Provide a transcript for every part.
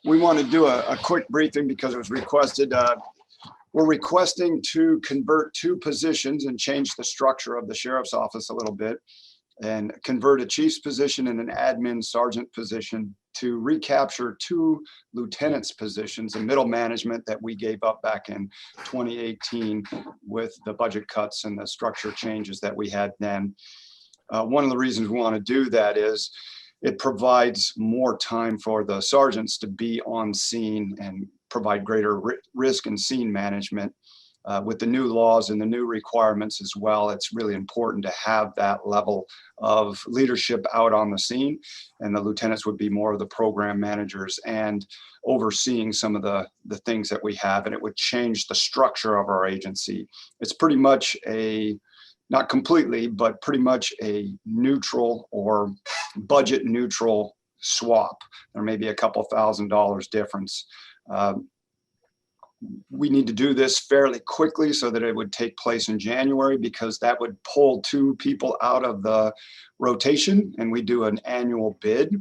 We want to do a quick briefing because it was requested. We're requesting to convert 2 positions and change the structure of the sheriff's office a little bit and convert a chief's position and an admin sergeant position to recapture 2 lieutenants positions in middle management that we gave up back in 2018 with the budget cuts and the structure changes that we had then. One of the reasons we want to do that is it provides more time for the sergeants to be on scene and provide greater risk and scene management. With the new laws and the new requirements as well, it's really important to have that level of leadership out on the scene, and the lieutenants would be more of the program managers and overseeing some of the things that we have, and it would change the structure of our agency. It's pretty much not completely, but pretty much a neutral or budget neutral swap. There may be a couple $1,000 difference. We need to do this fairly quickly so that it would take place in January, because that would pull 2 people out of the rotation, and we do an annual bid,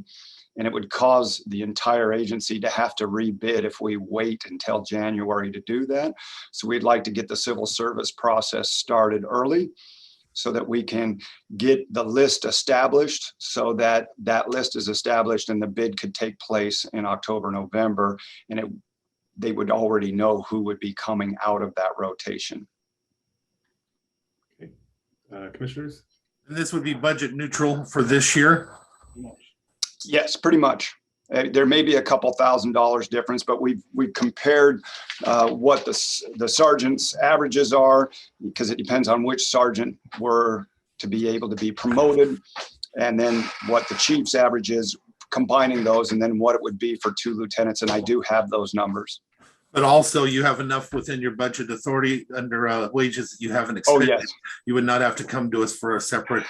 and it would cause the entire agency to have to rebid if we wait until January to do that. So we'd like to get the civil service process started early so that we can get the list established, so that that list is established and the bid could take place in October, November, and they would already know who would be coming out of that rotation. Okay. Commissioners? And this would be budget neutral for this year? Yes, pretty much. There may be a couple $1,000 difference, but we've compared what the sergeant's averages are, because it depends on which sergeant were to be able to be promoted, and then what the chief's average is, combining those, and then what it would be for 2 lieutenants. And I do have those numbers. But also you have enough within your budget authority under wages that you haven't expended. Oh, yes. You would not have to come to us for a separate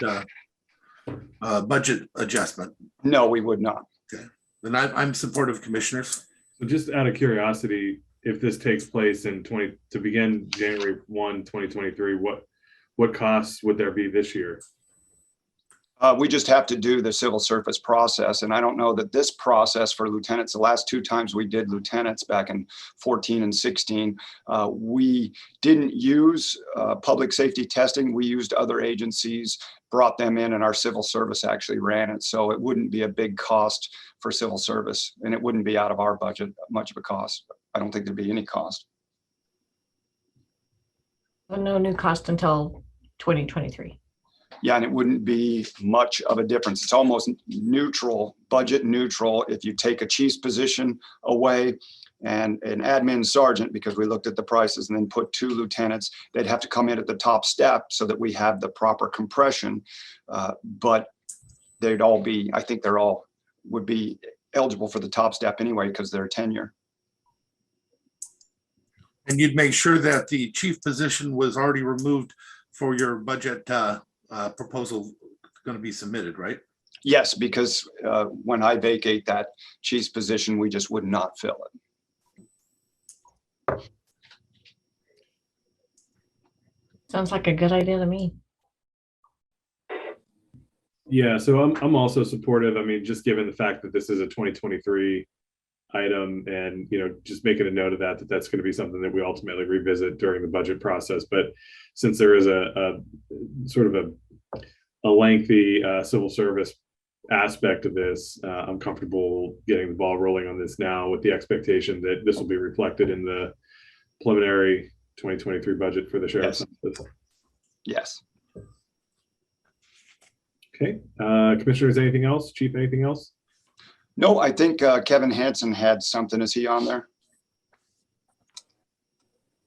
budget adjustment. No, we would not. Okay. Then I'm supportive, commissioners. So just out of curiosity, if this takes place to begin January 1, 2023, what costs would there be this year? We just have to do the civil service process. And I don't know that this process for lieutenants, the last 2 times we did lieutenants back in 14 and 16, we didn't use public safety testing. We used other agencies, brought them in, and our civil service actually ran it. So it wouldn't be a big cost for civil service, and it wouldn't be out of our budget much of a cost. I don't think there'd be any cost. No new cost until 2023. Yeah, and it wouldn't be much of a difference. It's almost neutral, budget neutral, if you take a chief's position away and an admin sergeant, because we looked at the prices, and then put 2 lieutenants. They'd have to come in at the top step so that we have the proper compression. But they'd all be, I think they're all would be eligible for the top step anyway, because they're tenure. And you'd make sure that the chief position was already removed for your budget proposal going to be submitted, right? Yes, because when I vacate that chief's position, we just would not fill it. Sounds like a good idea to me. Yeah, so I'm also supportive. I mean, just given the fact that this is a 2023 item, and just making a note of that's going to be something that we ultimately revisit during the budget process. But since there is a sort of a lengthy civil service aspect of this, I'm comfortable getting the ball rolling on this now, with the expectation that this will be reflected in the preliminary 2023 budget for the sheriff's office. Yes. Okay, commissioners, anything else? Chief, anything else? No, I think Kevin Hansen had something. Is he on there?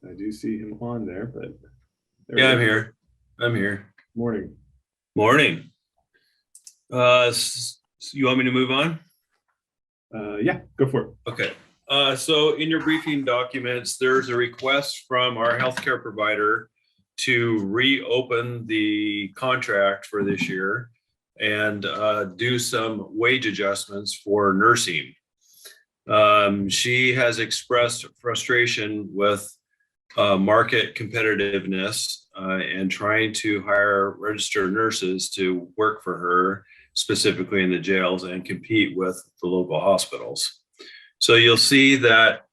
I do see him on there, but yeah, I'm here. I'm here. Morning. Morning. So you want me to move on? Yeah, go for it. Okay. So in your briefing documents, there's a request from our healthcare provider to reopen the contract for this year and do some wage adjustments for nursing. She has expressed frustration with market competitiveness and trying to hire registered nurses to work for her, specifically in the jails, and compete with the local hospitals. So you'll see that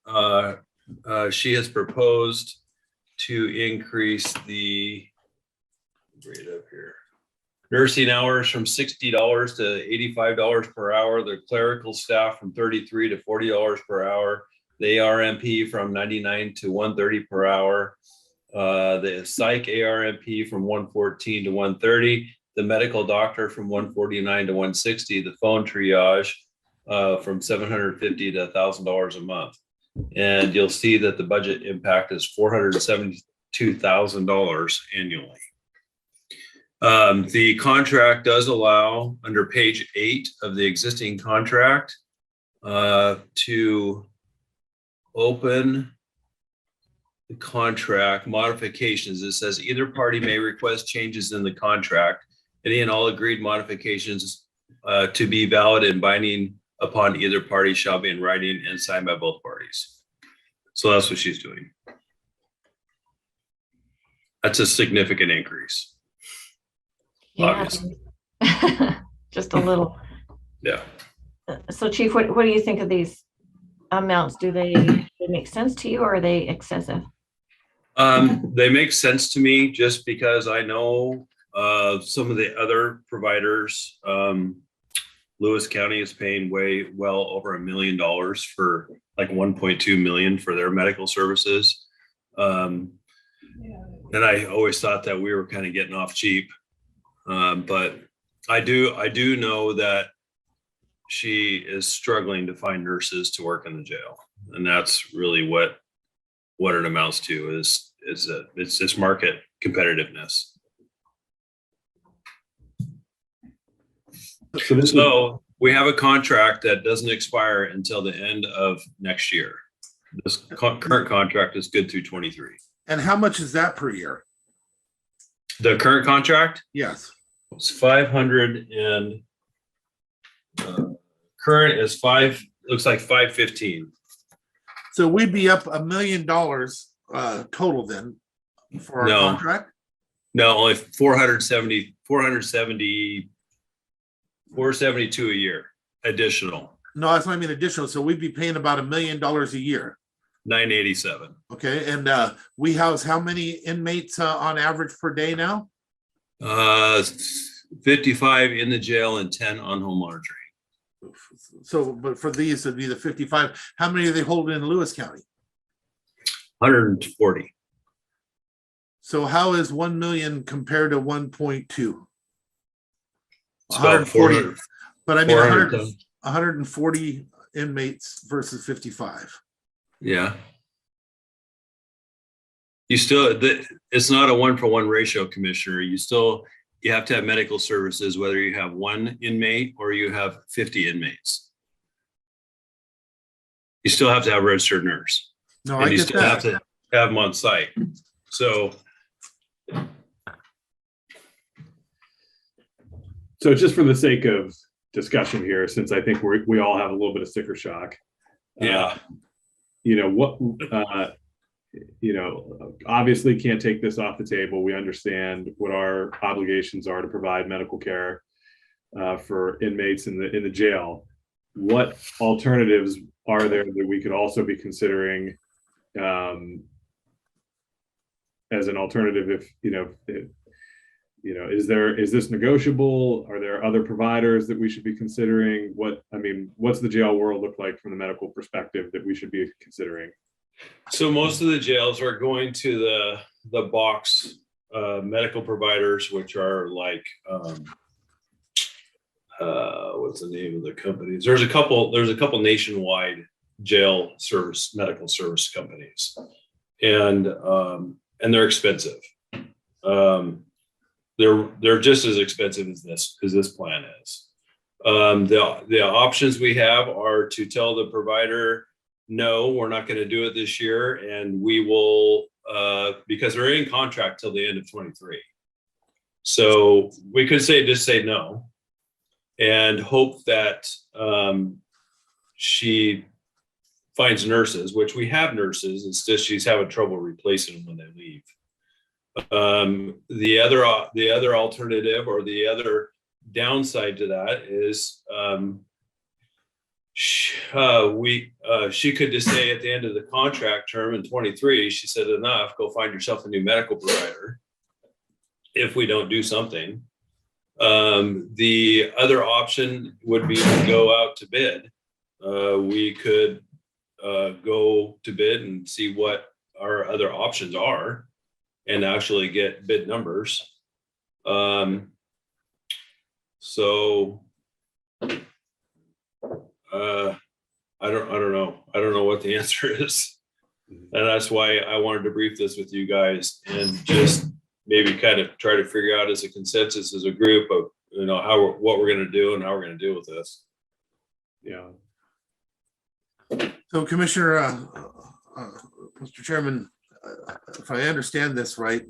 she has proposed to increase the right up here nursing hours from $60 to $85 per hour, the clerical staff from $33 to $40 per hour, the ARMP from $99 to $130 per hour, the psych ARMP from $114 to $130, the medical doctor from $149 to $160, the phone triage from $750 to $1,000 a month. And you'll see that the budget impact is $472,000 annually. The contract does allow, under page 8 of the existing contract, to open the contract modifications. It says either party may request changes in the contract. Any and all agreed modifications to be valid and binding upon either party shall be in writing and signed by both parties. So that's what she's doing. That's a significant increase. Yeah. Obviously. Just a little. Yeah. So Chief, what do you think of these amounts? Do they make sense to you, or are they excessive? They make sense to me just because I know some of the other providers. Lewis County is paying well over $1 million for like 1.2 million for their medical services. And I always thought that we were kind of getting off cheap. But I do know that she is struggling to find nurses to work in the jail. And that's really what it amounts to is that it's market competitiveness. So we have a contract that doesn't expire until the end of next year. This current contract is good through 23. And how much is that per year? The current contract? Yes. It's 500 and current is looks like 515. So we'd be up $1 million total then for our contract? No, only 472 a year additional. No, that's what I mean additional. So we'd be paying about $1 million a year. 987. Okay, and we house how many inmates on average per day now? 55 in the jail and 10 on home monitoring. So, but for these would be the 55. How many are they holding in Lewis County? 140. So how is 1 million compared to 1.2? It's about 400. But I mean 400 140 inmates versus 55. Yeah. It's not a 1-for-1 ratio, Commissioner. You have to have medical services, whether you have 1 inmate or you have 50 inmates. You still have to have a registered nurse. No, and I you get still that. have to have them on site. So just for the sake of discussion here, since I think we all have a little bit of sticker shock. yeah. Obviously can't take this off the table. We understand what our obligations are to provide medical care for inmates in the jail. What alternatives are there that we could also be considering as an alternative? Is this negotiable? Are there other providers that we should be considering? What's the jail world look like from the medical perspective that we should be considering? So most of the jails are going to the box medical providers, which are like what's the name of the companies? There's a couple nationwide jail medical service companies, and they're expensive. They're just as expensive as this plan is. The options we have are to tell the provider, no, we're not going to do it this year, and we will because we're in contract till the end of 23. So we could just say no, and hope that she finds nurses, which we have nurses. It's just she's having trouble replacing them when they leave. The other alternative, or the other downside to that, is she could just say at the end of the contract term in 23, she said, enough, go find yourself a new medical provider if we don't do something. The other option would be to go out to bid. We could go to bid and see what our other options are and actually get bid numbers. I don't know what the answer is. And that's why I wanted to brief this with you guys and just maybe kind of try to figure out as a consensus as a group of, what we're going to do and how we're going to deal with this. Yeah. So Commissioner, Mr. Chairman, if I understand this right,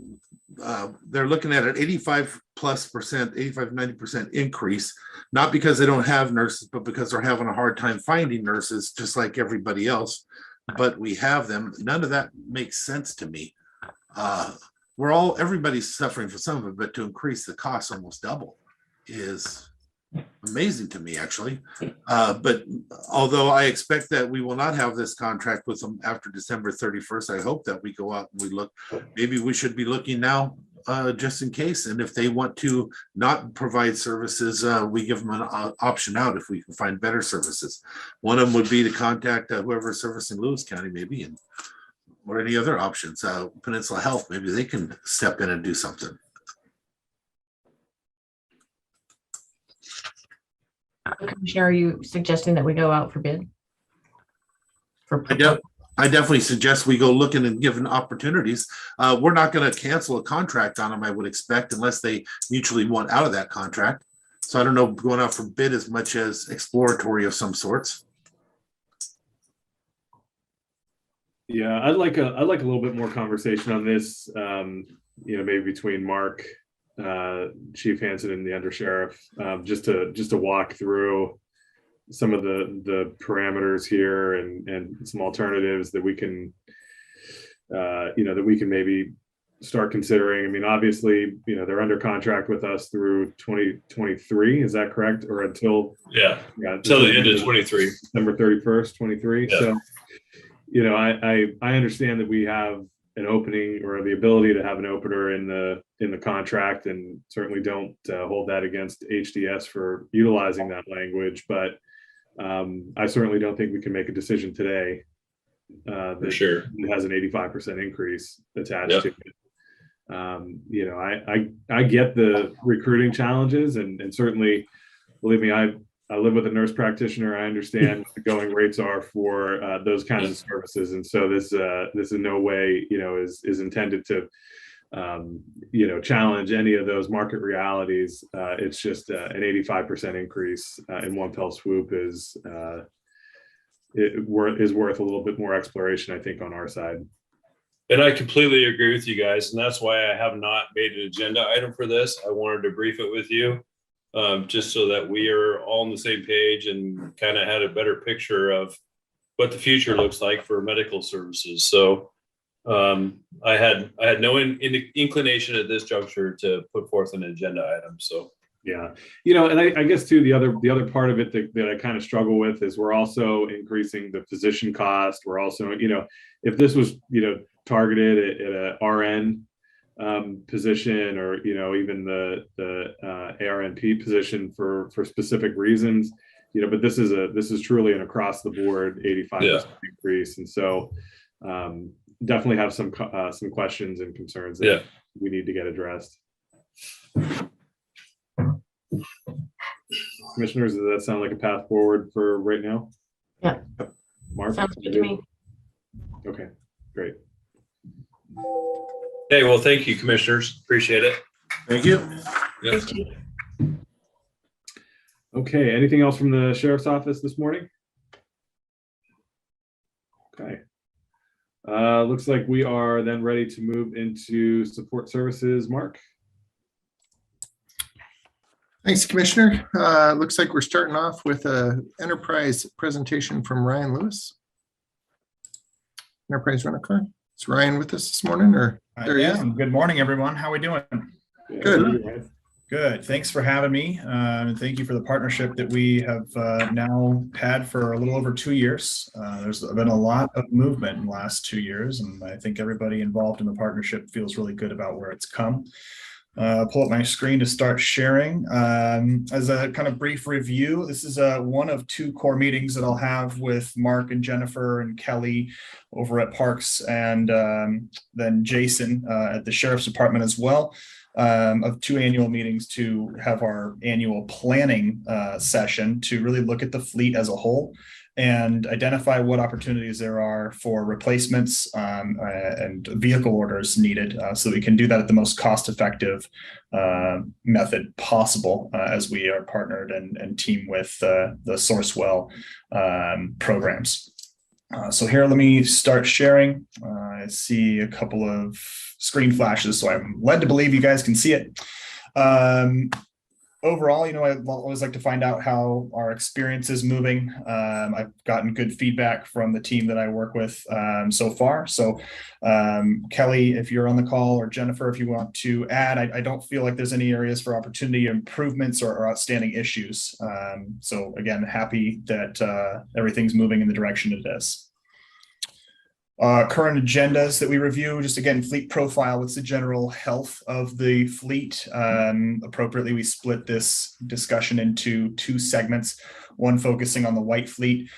they're looking at an 85+%, 90% increase, not because they don't have nurses, but because they're having a hard time finding nurses, just like everybody else. But we have them. None of that makes sense to me. Everybody's suffering for some of it, but to increase the cost almost double is amazing to me, actually. But although I expect that we will not have this contract with them after December 31st, I hope that we go out and we look. Maybe we should be looking now just in case. And if they want to not provide services, we give them an option out if we can find better services. One of them would be to contact whoever's servicing Lewis County, maybe, and or any other options. Peninsula Health, maybe they can step in and do something. Commissioner, are you suggesting that we go out for bid? I definitely suggest we go looking and giving opportunities. We're not going to cancel a contract on them, I would expect, unless they mutually want out of that contract. So I don't know, going out for bid as much as exploratory of some sorts. Yeah, I'd like a little bit more conversation on this. Maybe between Mark, Chief Hansen, and the undersheriff, just to walk through some of the parameters here and some alternatives that we can, that we can maybe start considering. I mean, obviously, they're under contract with us through 2023. Is that correct? Or until until the end of 23, December 31st, 23. Yeah. So, I understand that we have an opening or the ability to have an opener in the contract, and certainly don't hold that against HDS for utilizing that language. But I certainly don't think we can make a decision today that for sure it has an 85% increase attached to it. I get the recruiting challenges, and certainly, believe me, I live with a nurse practitioner. I understand what the going rates are for those kinds of services, and so this in no way is intended to challenge any of those market realities. It's just an 85% increase in one fell swoop is worth a little bit more exploration, I think, on our side. And I completely agree with you guys, and that's why I have not made an agenda item for this. I wanted to brief it with you, just so that we are all on the same page and kind of had a better picture of what the future looks like for medical services. So I had no inclination at this juncture to put forth an agenda item. So yeah, and I guess too, the other part of it that I kind of struggle with is we're also increasing the physician cost. We're also, if this was, targeted at a RN position, or, even the ARNP position for specific reasons, but this is truly an across the board 85% increase. And so definitely have some questions and concerns that we need to get addressed. Commissioners, does that sound like a path forward for right now? Yeah. Mark? Sounds good to me. Okay, great. Hey, well, thank you, commissioners. Appreciate it. Thank you. Yep. Thanks, Chief. Okay, anything else from the sheriff's office this morning? Okay. Looks like we are then ready to move into support services. Mark? Thanks, Commissioner. Looks like we're starting off with an enterprise presentation from Ryan Lewis. Enterprise Rent-A-Car. Is Ryan with us this morning, or there he is? Good morning, everyone. How are we doing? Good. Good. Thanks for having me. And thank you for the partnership that we have now had for a little over 2 years. There's been a lot of movement in the last 2 years, and I think everybody involved in the partnership feels really good about where it's come. Pull up my screen to start sharing. As a kind of brief review, this is one of 2 core meetings that I'll have with Mark and Jennifer and Kelly over at Parks, and then Jason at the Sheriff's Department as well, of 2 annual meetings to have our annual planning session to really look at the fleet as a whole and identify what opportunities there are for replacements and vehicle orders needed, so we can do that at the most cost-effective method possible as we are partnered and team with the Sourcewell programs. So here, let me start sharing. I see a couple of screen flashes, so I'm led to believe you guys can see it. Overall, you know, I always like to find out how our experience is moving. I've gotten good feedback from the team that I work with so far. So Kelly, if you're on the call, or Jennifer, if you want to add, I don't feel like there's any areas for opportunity improvements or outstanding issues. So again, happy that everything's moving in the direction it is. Current agendas that we review, just again, fleet profile, what's the general health of the fleet? Appropriately, we split this discussion into 2 segments, one focusing on the white fleet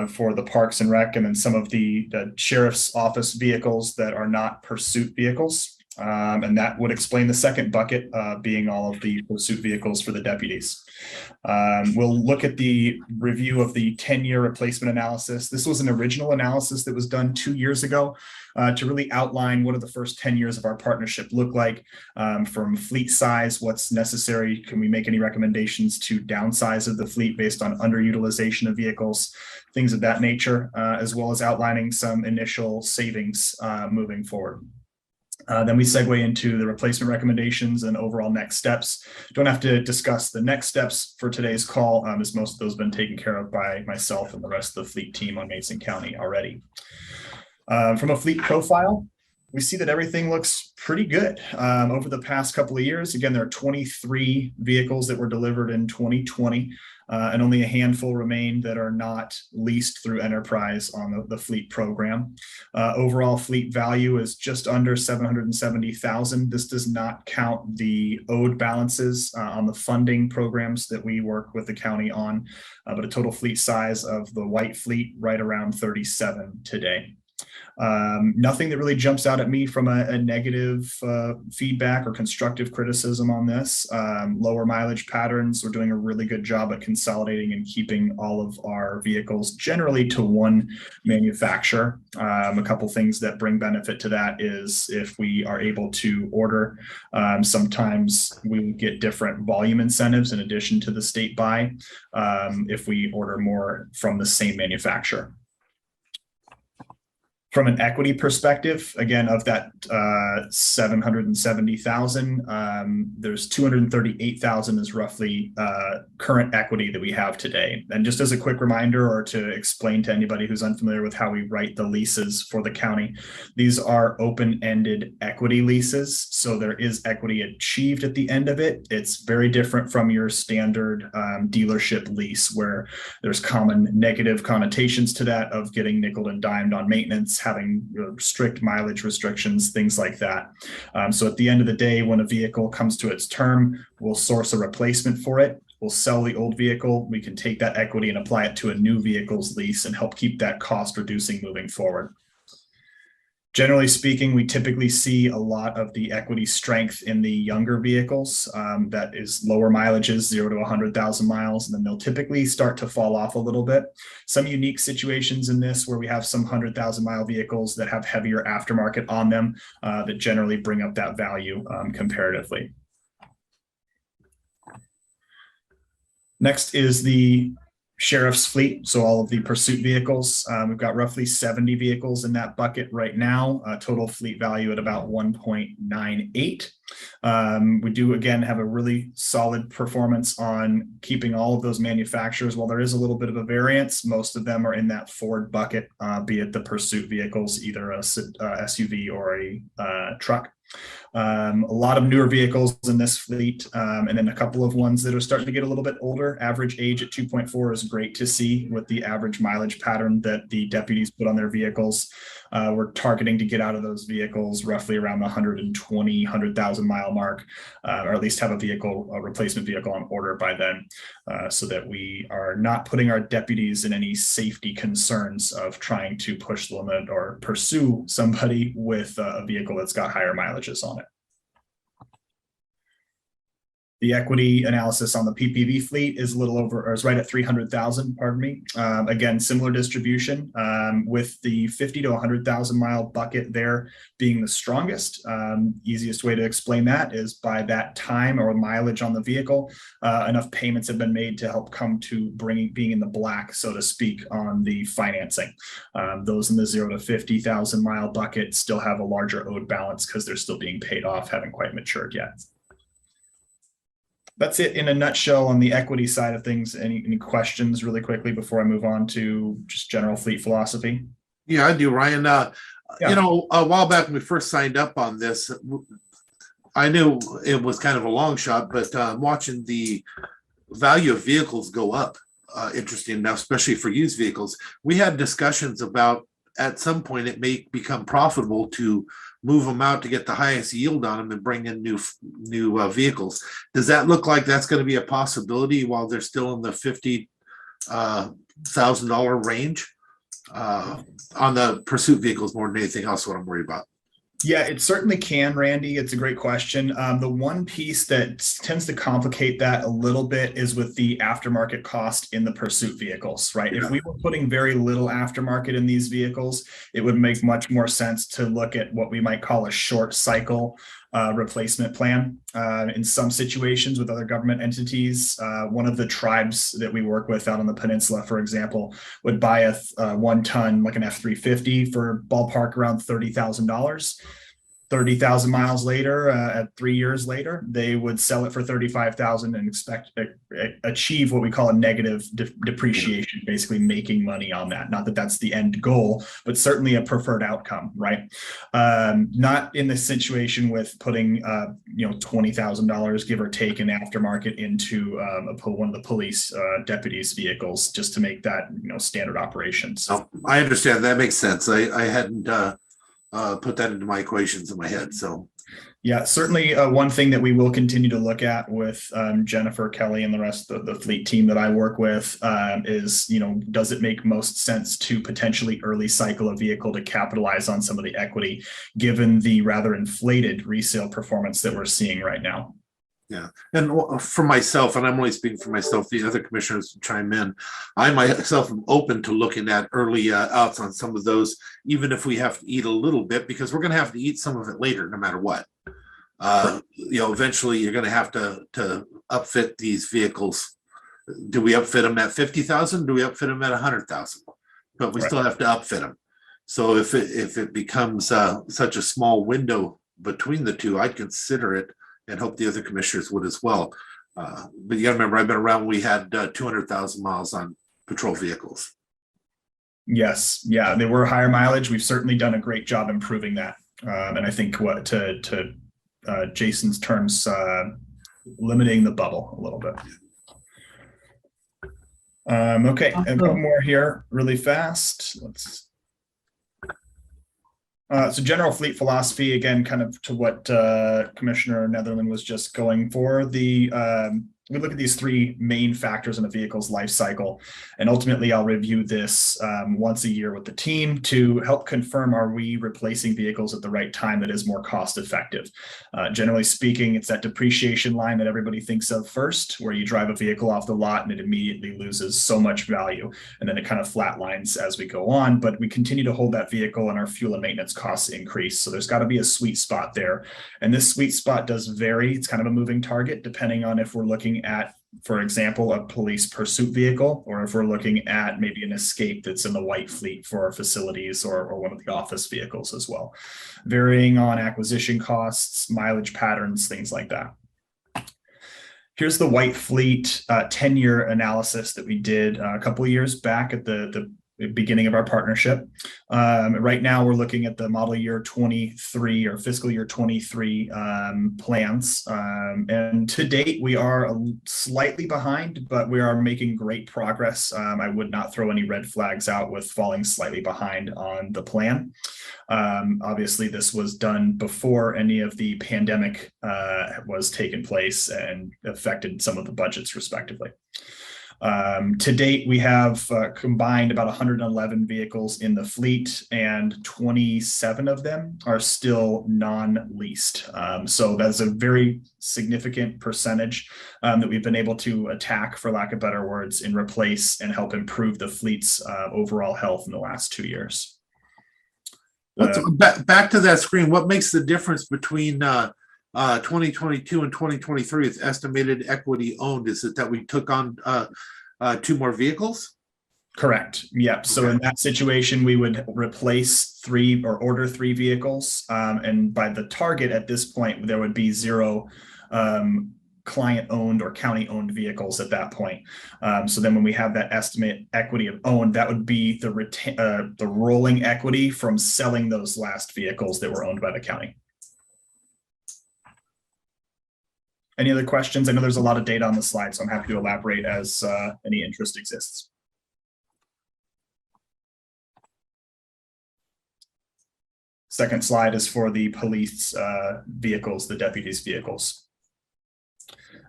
for the Parks and Rec, and then some of the Sheriff's Office vehicles that are not pursuit vehicles. And that would explain the second bucket being all of the pursuit vehicles for the deputies. We'll look at the review of the 10-year replacement analysis. This was an original analysis that was done 2 years ago to really outline what do the first 10 years of our partnership look like, from fleet size, what's necessary, can we make any recommendations to downsize of the fleet based on underutilization of vehicles, things of that nature, as well as outlining some initial savings moving forward. Then we segue into the replacement recommendations and overall next steps. Don't have to discuss the next steps for today's call, as most of those have been taken care of by myself and the rest of the fleet team on Mason County already. From a fleet profile, we see that everything looks pretty good over the past couple of years. Again, there are 23 vehicles that were delivered in 2020. And only a handful remain that are not leased through enterprise on the fleet program. Overall fleet value is just under $770,000. This does not count the owed balances on the funding programs that we work with the county on, but a total fleet size of the white fleet right around 37 today. Nothing that really jumps out at me from a negative feedback or constructive criticism on this. Lower mileage patterns, we're doing a really good job at consolidating and keeping all of our vehicles generally to one manufacturer. A couple things that bring benefit to that is if we are able to order, sometimes we get different volume incentives in addition to the state buy if we order more from the same manufacturer. From an equity perspective, again, of that 770,000, there's 238,000 is roughly current equity that we have today. And just as a quick reminder, or to explain to anybody who's unfamiliar with how we write the leases for the county, these are open-ended equity leases. So there is equity achieved at the end of it. It's very different from your standard dealership lease, where there's common negative connotations to that of getting nickel and dimed on maintenance, having strict mileage restrictions, things like that. So at the end of the day, when a vehicle comes to its term, we'll source a replacement for it. We'll sell the old vehicle. We can take that equity and apply it to a new vehicle's lease and help keep that cost reducing moving forward. Generally speaking, we typically see a lot of the equity strength in the younger vehicles. That is lower mileages, 0 to 100,000 miles, and then they'll typically start to fall off a little bit. Some unique situations in this where we have some 100,000 mile vehicles that have heavier aftermarket on them that generally bring up that value comparatively. Next is the sheriff's fleet, so all of the pursuit vehicles. We've got roughly 70 vehicles in that bucket right now, total fleet value at about 1.98. We do, again, have a really solid performance on keeping all of those manufacturers. While there is a little bit of a variance, most of them are in that Ford bucket, be it the pursuit vehicles, either a SUV or a truck. A lot of newer vehicles in this fleet, and then a couple of ones that are starting to get a little bit older. Average age at 2.4 is great to see with the average mileage pattern that the deputies put on their vehicles. We're targeting to get out of those vehicles roughly around the 100,000 mile mark, or at least have a replacement vehicle on order by then, so that we are not putting our deputies in any safety concerns of trying to push the limit or pursue somebody with a vehicle that's got higher mileages on it. The equity analysis on the PPV fleet is a little over, or is right at 300,000, pardon me. Again, similar distribution, with the 50 to 100,000 mile bucket there being the strongest. Easiest way to explain that is by that time or mileage on the vehicle, enough payments have been made to help come to being in the black, so to speak, on the financing. Those in the 0 to 50,000 mile bucket still have a larger owed balance because they're still being paid off, haven't quite matured yet. That's it in a nutshell on the equity side of things. Any questions really quickly before I move on to just general fleet philosophy? Yeah, I do, Ryan. Yeah. You know, a while back when we first signed up on this, I knew it was kind of a long shot, but watching the value of vehicles go up, interesting enough, especially for used vehicles. We had discussions about at some point it may become profitable to move them out to get the highest yield on them and bring in new vehicles. Does that look like that's going to be a possibility while they're still in the $50,000 range on the pursuit vehicles more than anything else? What I'm worried about. Yeah, it certainly can, Randy. It's a great question. The one piece that tends to complicate that a little bit is with the aftermarket cost in the pursuit vehicles, right? Yeah. If we were putting very little aftermarket in these vehicles, it would make much more sense to look at what we might call a short cycle replacement plan. In some situations with other government entities, one of the tribes that we work with out on the peninsula, for example, would buy a 1 ton, like an F-350 for ballpark around $30,000. 30,000 miles later, at 3 years later, they would sell it for 35,000 and achieve what we call a negative depreciation, basically making money on that. Not that that's the end goal, but certainly a preferred outcome, right? Not in the situation with putting, $20,000, give or take, in aftermarket into one of the police deputies' vehicles just to make that, standard operations. Oh, I understand. That makes sense. I hadn't put that into my equations in my head. So yeah, certainly one thing that we will continue to look at with Jennifer, Kelly, and the rest of the fleet team that I work with is, does it make most sense to potentially early cycle a vehicle to capitalize on some of the equity, given the rather inflated resale performance that we're seeing right now? Yeah. And for myself, and I'm only speaking for myself, the other commissioners chime in, I myself am open to looking at early outs on some of those, even if we have to eat a little bit, because we're going to have to eat some of it later, no matter what. Eventually you're going to have to upfit these vehicles. Do we upfit them at 50,000? Do we upfit them at 100,000? But we still have to upfit them. So if it becomes such a small window between the two, I'd consider it, and hope the other commissioners would as well. But you gotta remember, I've been around, we had 200,000 miles on patrol vehicles. Yes, yeah, they were higher mileage. We've certainly done a great job improving that. And I think to Jason's terms, limiting the bubble a little bit. Okay, a couple more here really fast. So general fleet philosophy, again, kind of to what Commissioner Netherland was just going for. We look at these three main factors in a vehicle's life cycle, and ultimately I'll review this once a year with the team to help confirm, are we replacing vehicles at the right time that is more cost effective? Generally speaking, it's that depreciation line that everybody thinks of first, where you drive a vehicle off the lot and it immediately loses so much value, and then it kind of flatlines as we go on, but we continue to hold that vehicle and our fuel and maintenance costs increase. So there's got to be a sweet spot there. And this sweet spot does vary. It's kind of a moving target depending on if we're looking at, for example, a police pursuit vehicle, or if we're looking at maybe an escape that's in the white fleet for our facilities, or one of the office vehicles as well. Varying on acquisition costs, mileage patterns, things like that. Here's the white fleet 10-year analysis that we did a couple of years back at the beginning of our partnership. Right now, we're looking at the model year 23 or fiscal year 23 plans. And to date, we are slightly behind, but we are making great progress. I would not throw any red flags out with falling slightly behind on the plan. Obviously, this was done before any of the pandemic was taken place and affected some of the budgets respectively. To date, we have combined about 111 vehicles in the fleet, and 27 of them are still non-leased. So that's a very significant percentage that we've been able to attack, for lack of better words, and replace and help improve the fleet's overall health in the last 2 years. Back to that screen, what makes the difference between 2022 and 2023 is estimated equity owned? Is it that we took on 2 more vehicles? Correct. Yep. So in that situation, we would replace 3 or order 3 vehicles. And by the target at this point, there would be 0 client owned or county owned vehicles at that point. So then when we have that estimate equity of owned, that would be the rolling equity from selling those last vehicles that were owned by the county. Any other questions? I know there's a lot of data on the slide, so I'm happy to elaborate as any interest exists. Second slide is for the police vehicles, the deputies' vehicles.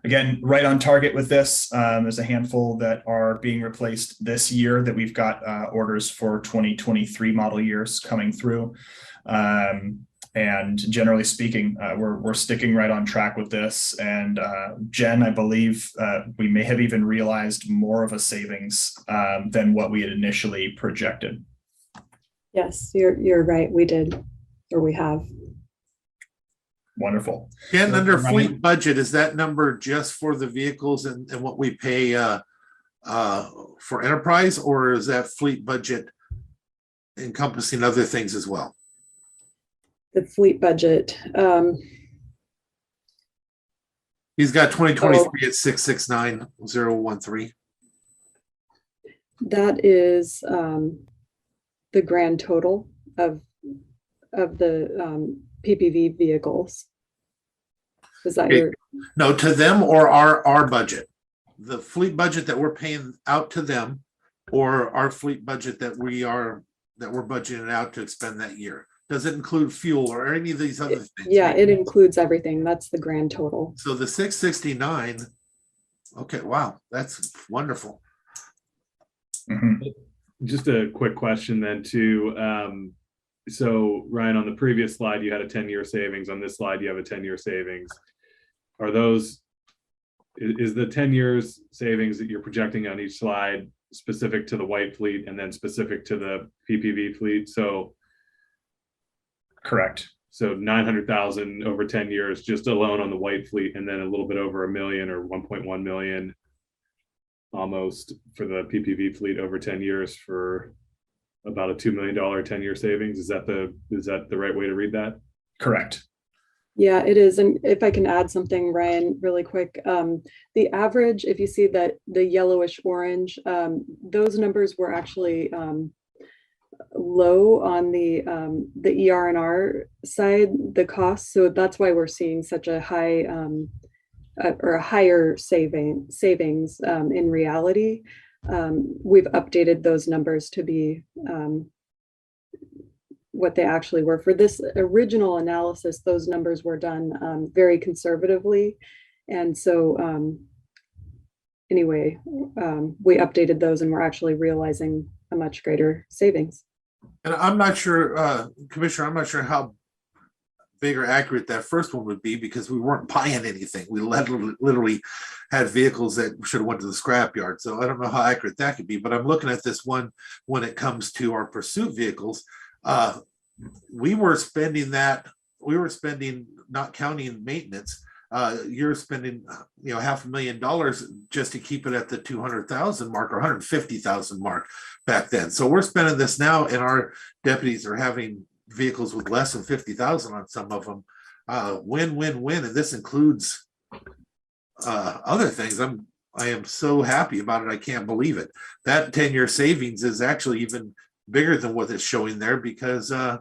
Again, right on target with this. There's a handful that are being replaced this year that we've got orders for 2023 model years coming through. And generally speaking, we're sticking right on track with this. And Jen, I believe we may have even realized more of a savings than what we had initially projected. Yes, you're right. We did, or we have. Wonderful. And under fleet budget, is that number just for the vehicles and what we pay for enterprise, or is that fleet budget encompassing other things as well? The fleet budget. He's got 2023 at 669,013. That is the grand total of the PPV vehicles. Is that your? No, to them or our budget, the fleet budget that we're paying out to them, or our fleet budget that we're budgeting out to expend that year. Does it include fuel or any of these other things? Yeah, it includes everything. That's the grand total. So the 669. Okay, wow, that's wonderful. Mm-hmm. Just a quick question then too. So Ryan, on the previous slide, you had a 10-year savings. On this slide, you have a 10-year savings. Are those, is the 10 years savings that you're projecting on each slide specific to the white fleet and then specific to the PPV fleet? So correct. So 900,000 over 10 years, just alone on the white fleet, and then a little bit over $1 million or 1.1 million almost for the PPV fleet over 10 years for about a $2 million 10-year savings. Is that the right way to read that? Correct. Yeah, it is. And if I can add something, Ryan, really quick, the average, if you see that the yellowish orange, those numbers were actually low on the ER&R side, the cost. So that's why we're seeing such a high or a higher savings in reality. We've updated those numbers to be what they actually were. For this original analysis, those numbers were done very conservatively. And so anyway, we updated those and we're actually realizing a much greater savings. And I'm not sure, Commissioner, I'm not sure how big or accurate that first one would be, because we weren't buying anything. We literally had vehicles that should have went to the scrapyard. So I don't know how accurate that could be, but I'm looking at this one when it comes to our pursuit vehicles. We were spending, not counting maintenance, you're spending, $500,000 just to keep it at the 200,000 mark or 150,000 mark back then. So we're spending this now, and our deputies are having vehicles with less than 50,000 on some of them. Win, win, win. And this includes other things. I am so happy about it. I can't believe it. That 10-year savings is actually even bigger than what it's showing there because I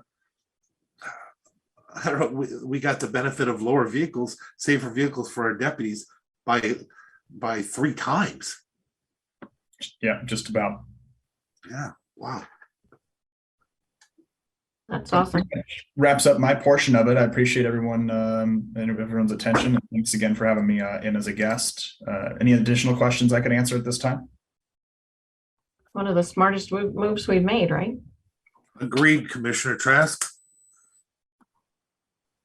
don't know, we got the benefit of lower vehicles, safer vehicles for our deputies by 3 times. Yeah, just about. Yeah, wow. That's awesome. Wraps up my portion of it. I appreciate everyone and everyone's attention. Thanks again for having me in as a guest. Any additional questions I can answer at this time? One of the smartest moves we've made, right? Agreed, Commissioner Trask.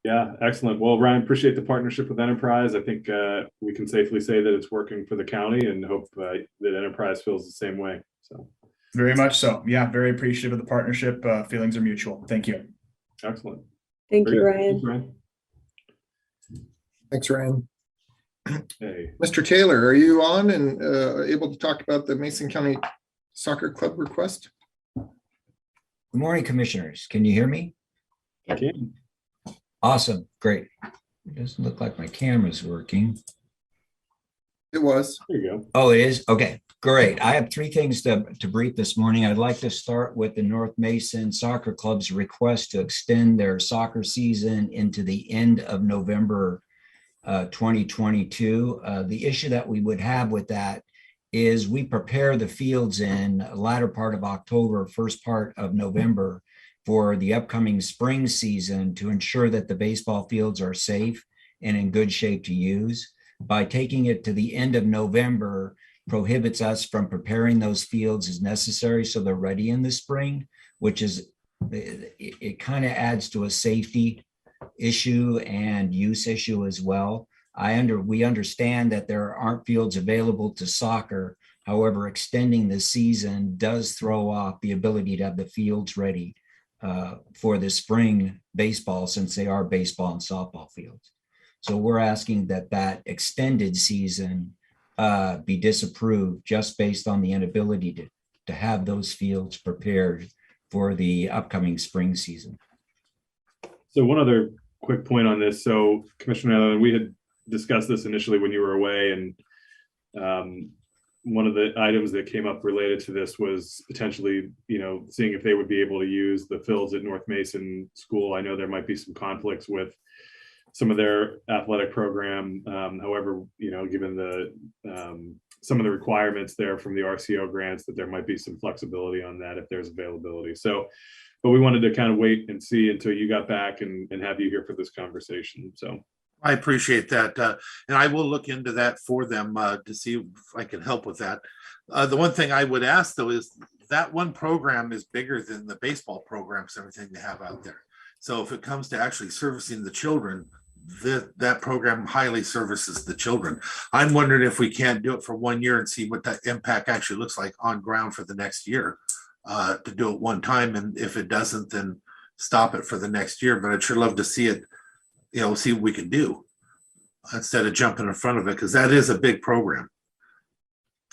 Yeah, excellent. Well, Ryan, appreciate the partnership with Enterprise. I think we can safely say that it's working for the county, and hope that Enterprise feels the same way. So very much so. Yeah, very appreciative of the partnership. Feelings are mutual. Thank you. Excellent. Thank you, Very Ryan. good. Thanks, Thanks, Ryan. Hey. Mr. Taylor, are you on and able to talk about the Mason County Soccer Club request? Good morning, commissioners. Can you hear me? Yep. Okay. Awesome. Great. It doesn't look like my camera's working. It was. There you go. Oh, it is? Okay, great. I have 3 things to brief this morning. I'd like to start with the North Mason Soccer Club's request to extend their soccer season into the end of November 2022. The issue that we would have with that is we prepare the fields in the latter part of October, first part of November for the upcoming spring season to ensure that the baseball fields are safe and in good shape to use. By taking it to the end of November prohibits us from preparing those fields as necessary so they're ready in the spring, which is, it kind of adds to a safety issue and use issue as well. We understand that there aren't fields available to soccer. However, extending the season does throw off the ability to have the fields ready for the spring baseball, since they are baseball and softball fields. So we're asking that extended season be disapproved just based on the inability to have those fields prepared for the upcoming spring season. So one other quick point on this. So Commissioner Allen, we had discussed this initially when you were away, and one of the items that came up related to this was potentially, seeing if they would be able to use the fields at North Mason School. I know there might be some conflicts with some of their athletic program. However, given the some of the requirements there from the RCO grants, that there might be some flexibility on that if there's availability. So, but we wanted to kind of wait and see until you got back and have you here for this conversation. So I appreciate that. And I will look into that for them to see if I can help with that. The one thing I would ask, though, is that one program is bigger than the baseball programs, everything they have out there. So if it comes to actually servicing the children, that program highly services the children. I'm wondering if we can't do it for 1 year and see what that impact actually looks like on ground for the next year, to do it one time. And if it doesn't, then stop it for the next year. But I'd sure love to see it, see what we can do instead of jumping in front of it, because that is a big program.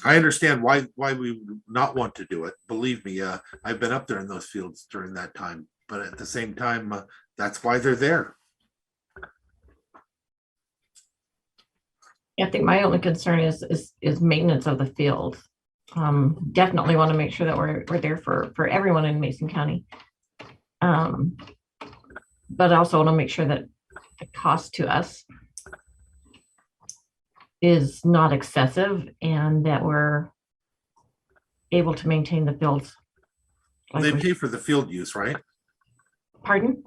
I understand why we would not want to do it. Believe me, I've been up there in those fields during that time, but at the same time, that's why they're there. I think my only concern is maintenance of the field. Definitely want to make sure that we're there for everyone in Mason County. But also want to make sure that the cost to us is not excessive and that we're able to maintain the fields. They pay for the field use, right? Pardon?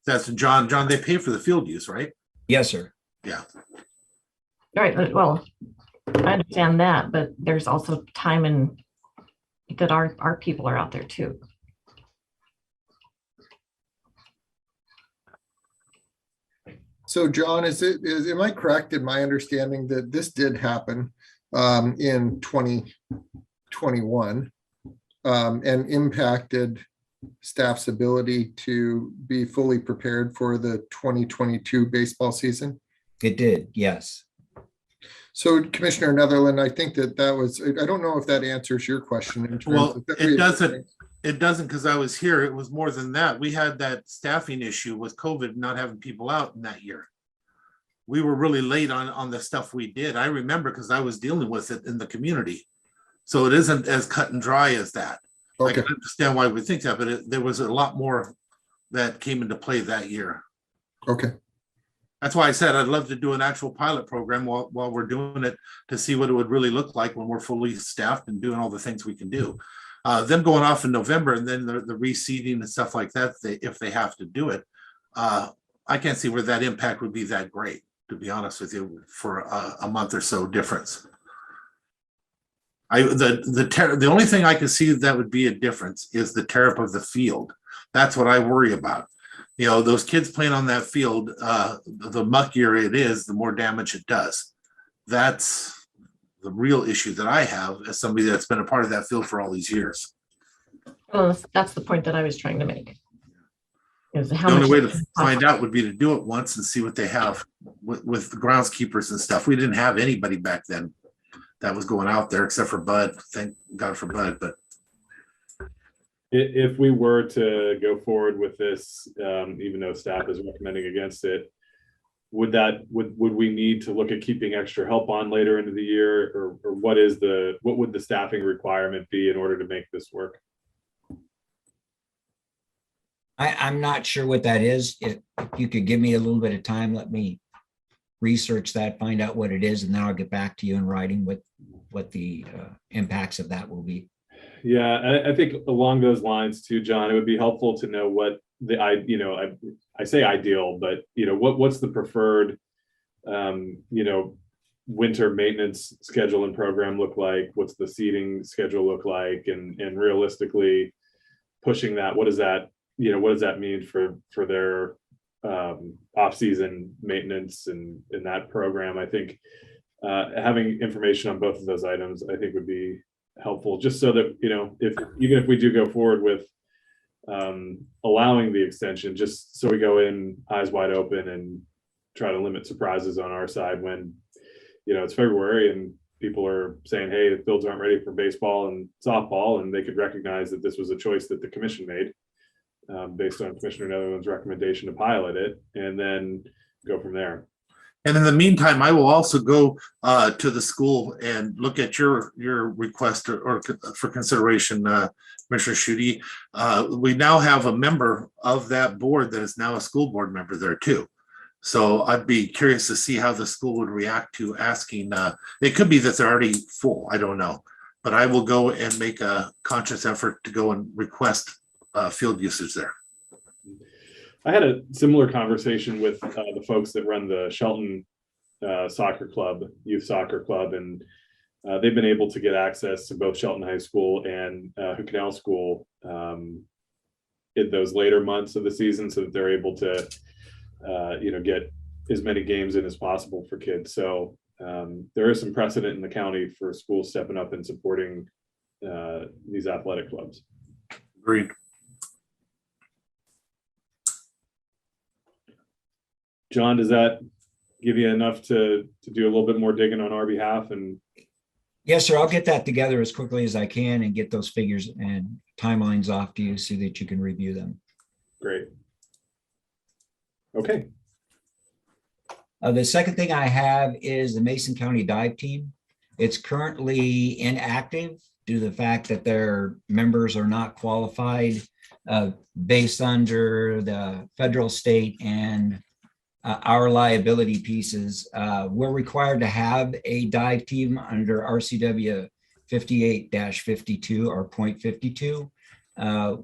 That's John. John, they pay for the field use, right? Yes, sir. Yeah. All right. Well, I understand that, but there's also time and that our people are out there too. So John, am I correct in my understanding that this did happen in 2021 and impacted staff's ability to be fully prepared for the 2022 baseball season? It did, yes. So Commissioner Netherland, I think that was, I don't know if that answers your question. In terms Well, of it doesn't. It doesn't, because I was here. It was more than that. We had that staffing issue with COVID not having people out in that year. we were really late on the stuff we did. I remember because I was dealing with it in the community. So it isn't as cut and dry as that. I Okay, can understand why we think that, but there was a lot more that came into play that year. okay. That's why I said I'd love to do an actual pilot program while we're doing it to see what it would really look like when we're fully staffed and doing all the things we can do. Them going off in November and then the reseeding and stuff like that, if they have to do it, I can't see where that impact would be that great, to be honest with you, for a month or so difference. The only thing I can see that would be a difference is the tear up of the field. That's what I worry about. You know, those kids playing on that field, the muckier it is, the more damage it does. That's the real issue that I have as somebody that's been a part of that field for all these years. Well, that's the point that I was trying to make. Is how The only much way it to costs. find out would be to do it once and see what they have with the groundskeepers and stuff. We didn't have anybody back then that was going out there except for Bud. Thank God for Bud. But If we were to go forward with this, even though staff is recommending against it, would we need to look at keeping extra help on later into the year, or what would the staffing requirement be in order to make this work? I'm not sure what that is. If you could give me a little bit of time, let me research that, find out what it is, and then I'll get back to you in writing with what the impacts of that will be. Yeah, I think along those lines too, John, it would be helpful to know what I say ideal, but what's the preferred winter maintenance schedule and program look like? What's the seating schedule look like? And realistically pushing that, what does that mean for their off-season maintenance and in that program? I think having information on both of those items, I think would be helpful, just so that, even if we do go forward with allowing the extension, just so we go in eyes wide open and try to limit surprises on our side when, it's February and people are saying, hey, the fields aren't ready for baseball and softball, and they could recognize that this was a choice that the commission made based on Commissioner Netherland's recommendation to pilot it, and then go from there. And in the meantime, I will also go to the school and look at your request or for consideration, Commissioner Schutte. We now have a member of that board that is now a school board member there too. So I'd be curious to see how the school would react to asking. It could be that they're already full, I don't know. But I will go and make a conscious effort to go and request field usage there. I had a similar conversation with the folks that run the Shelton soccer club, youth soccer club, and they've been able to get access to both Shelton High School and Hood Canal School in those later months of the season, so that they're able to, get as many games in as possible for kids. So there is some precedent in the county for schools stepping up and supporting these athletic clubs. Agreed. John, does that give you enough to do a little bit more digging on our behalf? And Yes, sir. I'll get that together as quickly as I can and get those figures and timelines off to you so that you can review them. great. Okay. The second thing I have is the Mason County Dive Team. It's currently inactive due to the fact that their members are not qualified based under the federal, state, and our liability pieces. We're required to have a dive team under RCW 58-52 or .52.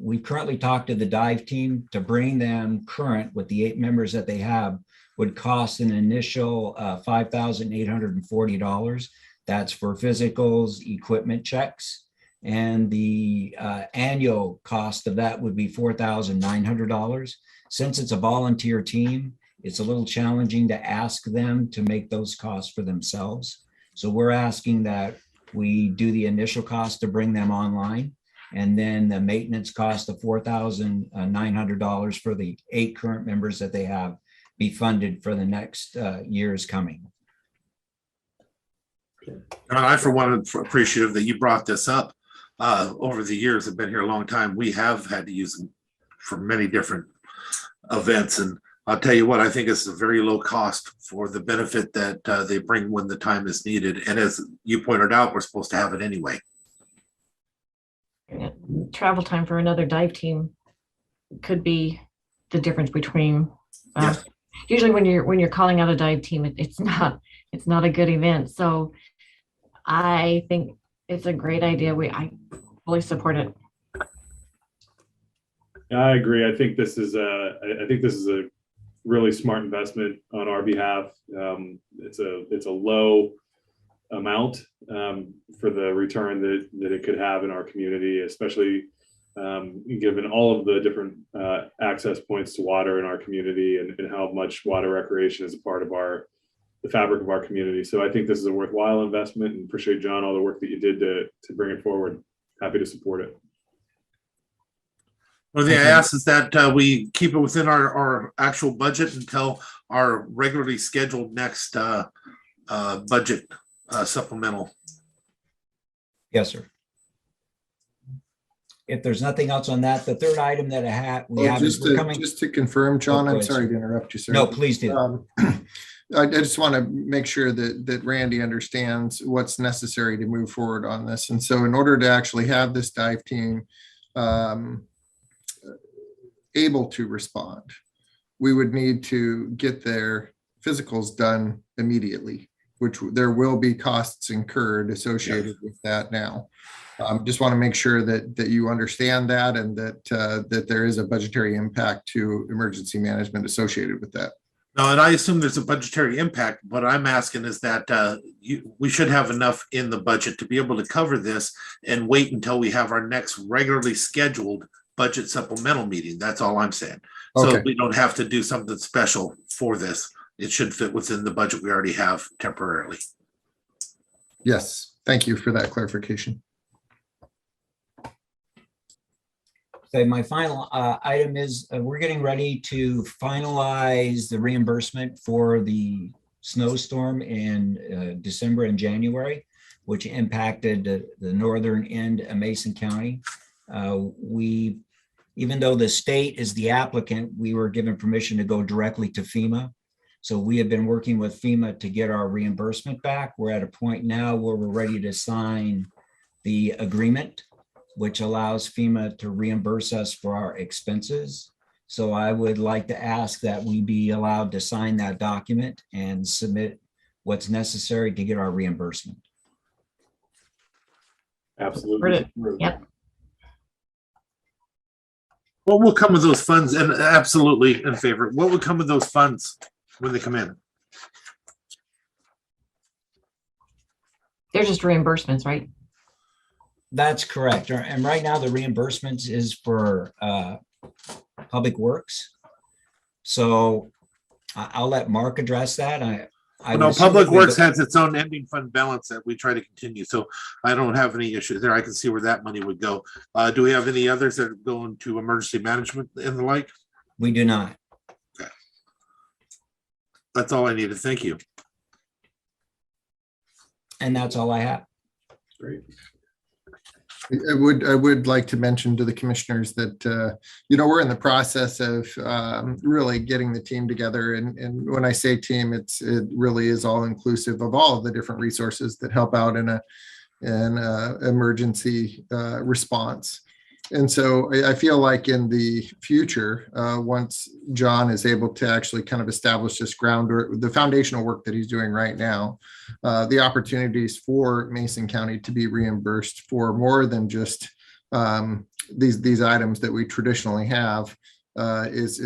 We currently talked to the dive team to bring them current with the 8 members that they have would cost an initial $5,840. That's for physicals, equipment checks, and the annual cost of that would be $4,900. Since it's a volunteer team, it's a little challenging to ask them to make those costs for themselves. So we're asking that we do the initial cost to bring them online, and then the maintenance cost of $4,900 for the 8 current members that they have be funded for the next years coming. And I, for one, am appreciative that you brought this up. Over the years, I've been here a long time. We have had to use them for many different events, and I'll tell you what, I think it's a very low cost for the benefit that they bring when the time is needed. And as you pointed out, we're supposed to have it anyway. Yeah, travel time for another dive team could be the difference between. Yes. Usually, when you're calling out a dive team, it's not a good event. So, I think it's a great idea. I fully support it. I agree. I think this is a really smart investment on our behalf. It's a low amount for the return that it could have in our community, especially given all of the different access points to water in our community and how much water recreation is a part of the fabric of our community. So I think this is a worthwhile investment, and appreciate, John, all the work that you did to bring it forward. Happy to support it. One thing I ask is that we keep it within our actual budget until our regularly scheduled next budget supplemental. Yes, sir. If there's nothing else on that, the third item that we have is we're coming. Just to confirm, John, Oh, I'm go ahead, sorry sir. to interrupt you, sir. No, please do. I just want to make sure that Randy understands what's necessary to move forward on this. And so in order to actually have this dive team able to respond, we would need to get their physicals done immediately, which there will be costs incurred associated with that now. Just want to make sure that you understand that, and that there is a budgetary impact to emergency management associated with that. No, and I assume there's a budgetary impact. What I'm asking is that we should have enough in the budget to be able to cover this and wait until we have our next regularly scheduled budget supplemental meeting. That's all I'm saying. So Okay. we don't have to do something special for this. It should fit within the budget we already have temporarily. Yes, thank you for that clarification. Okay, my final item is we're getting ready to finalize the reimbursement for the snowstorm in December and January, which impacted the northern end of Mason County. Even though the state is the applicant, we were given permission to go directly to FEMA. So we have been working with FEMA to get our reimbursement back. We're at a point now where we're ready to sign the agreement, which allows FEMA to reimburse us for our expenses. So I would like to ask that we be allowed to sign that document and submit what's necessary to get our reimbursement. Absolutely. Yep. What will come of those funds? And absolutely in favor. What would come of those funds when they come in? They're just reimbursements, right? That's correct. And right now the reimbursements is for Public Works. So I'll let Mark address that. No, Public Works has its own ending fund balance that we try to continue. So I don't have any issues there. I can see where that money would go. Do we have any others that are going to emergency management and the like? We do not. Okay. That's all I needed. Thank you. And that's all I have. Great. I would like to mention to the commissioners that, we're in the process of really getting the team together. And when I say team, it really is all inclusive of all of the different resources that help out in an emergency response. And so I feel like in the future, once John is able to actually kind of establish this groundwork, the foundational work that he's doing right now, the opportunities for Mason County to be reimbursed for more than just these items that we traditionally have there's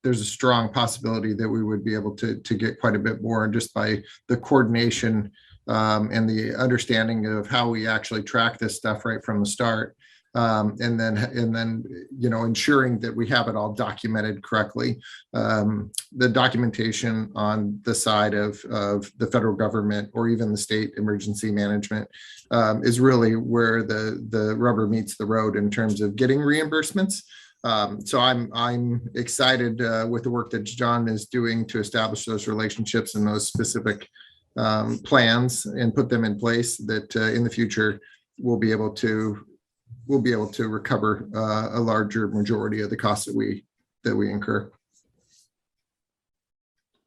a strong possibility that we would be able to get quite a bit more, and just by the coordination and the understanding of how we actually track this stuff right from the start. And then ensuring that we have it all documented correctly. The documentation on the side of the federal government or even the state emergency management is really where the rubber meets the road in terms of getting reimbursements. So I'm excited with the work that John is doing to establish those relationships and those specific plans and put them in place that in the future we'll be able to recover a larger majority of the costs that we incur.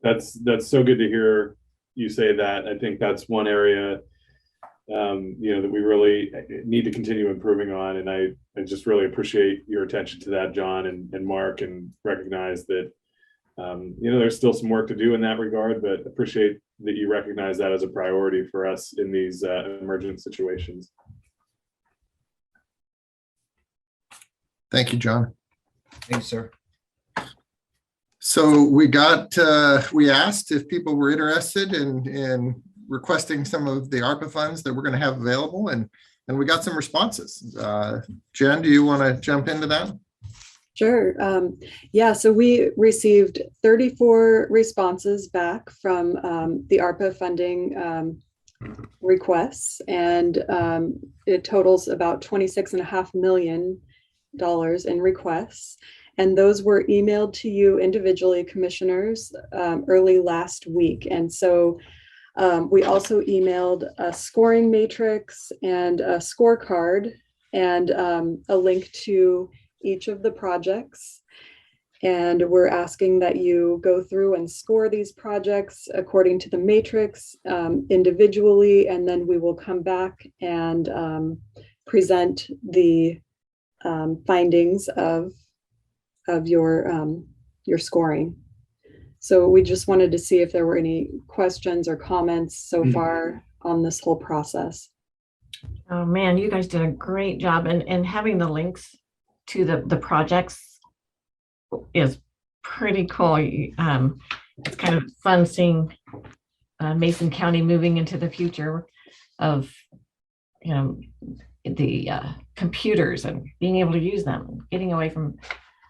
That's so good to hear you say that. I think that's one area, that we really need to continue improving on. And I just really appreciate your attention to that, John and Mark, and recognize that, there's still some work to do in that regard, but appreciate that you recognize that as a priority for us in these emergent situations. Thank you, John. Thanks, sir. So we asked if people were interested in requesting some of the ARPA funds that we're going to have available, and we got some responses. Jen, do you want to jump into that? Sure. Yeah, so we received 34 responses back from the ARPA funding requests, and it totals about $26.5 million in requests. And those were emailed to you individually, commissioners, early last week. And so we also emailed a scoring matrix and a scorecard and a link to each of the projects. And we're asking that you go through and score these projects according to the matrix individually, and then we will come back and present the findings of your scoring. So we just wanted to see if there were any questions or comments so far on this whole process. Oh man, you guys did a great job, and having the links to the projects is pretty cool. It's kind of fun seeing Mason County moving into the future of the computers and being able to use them, getting away from,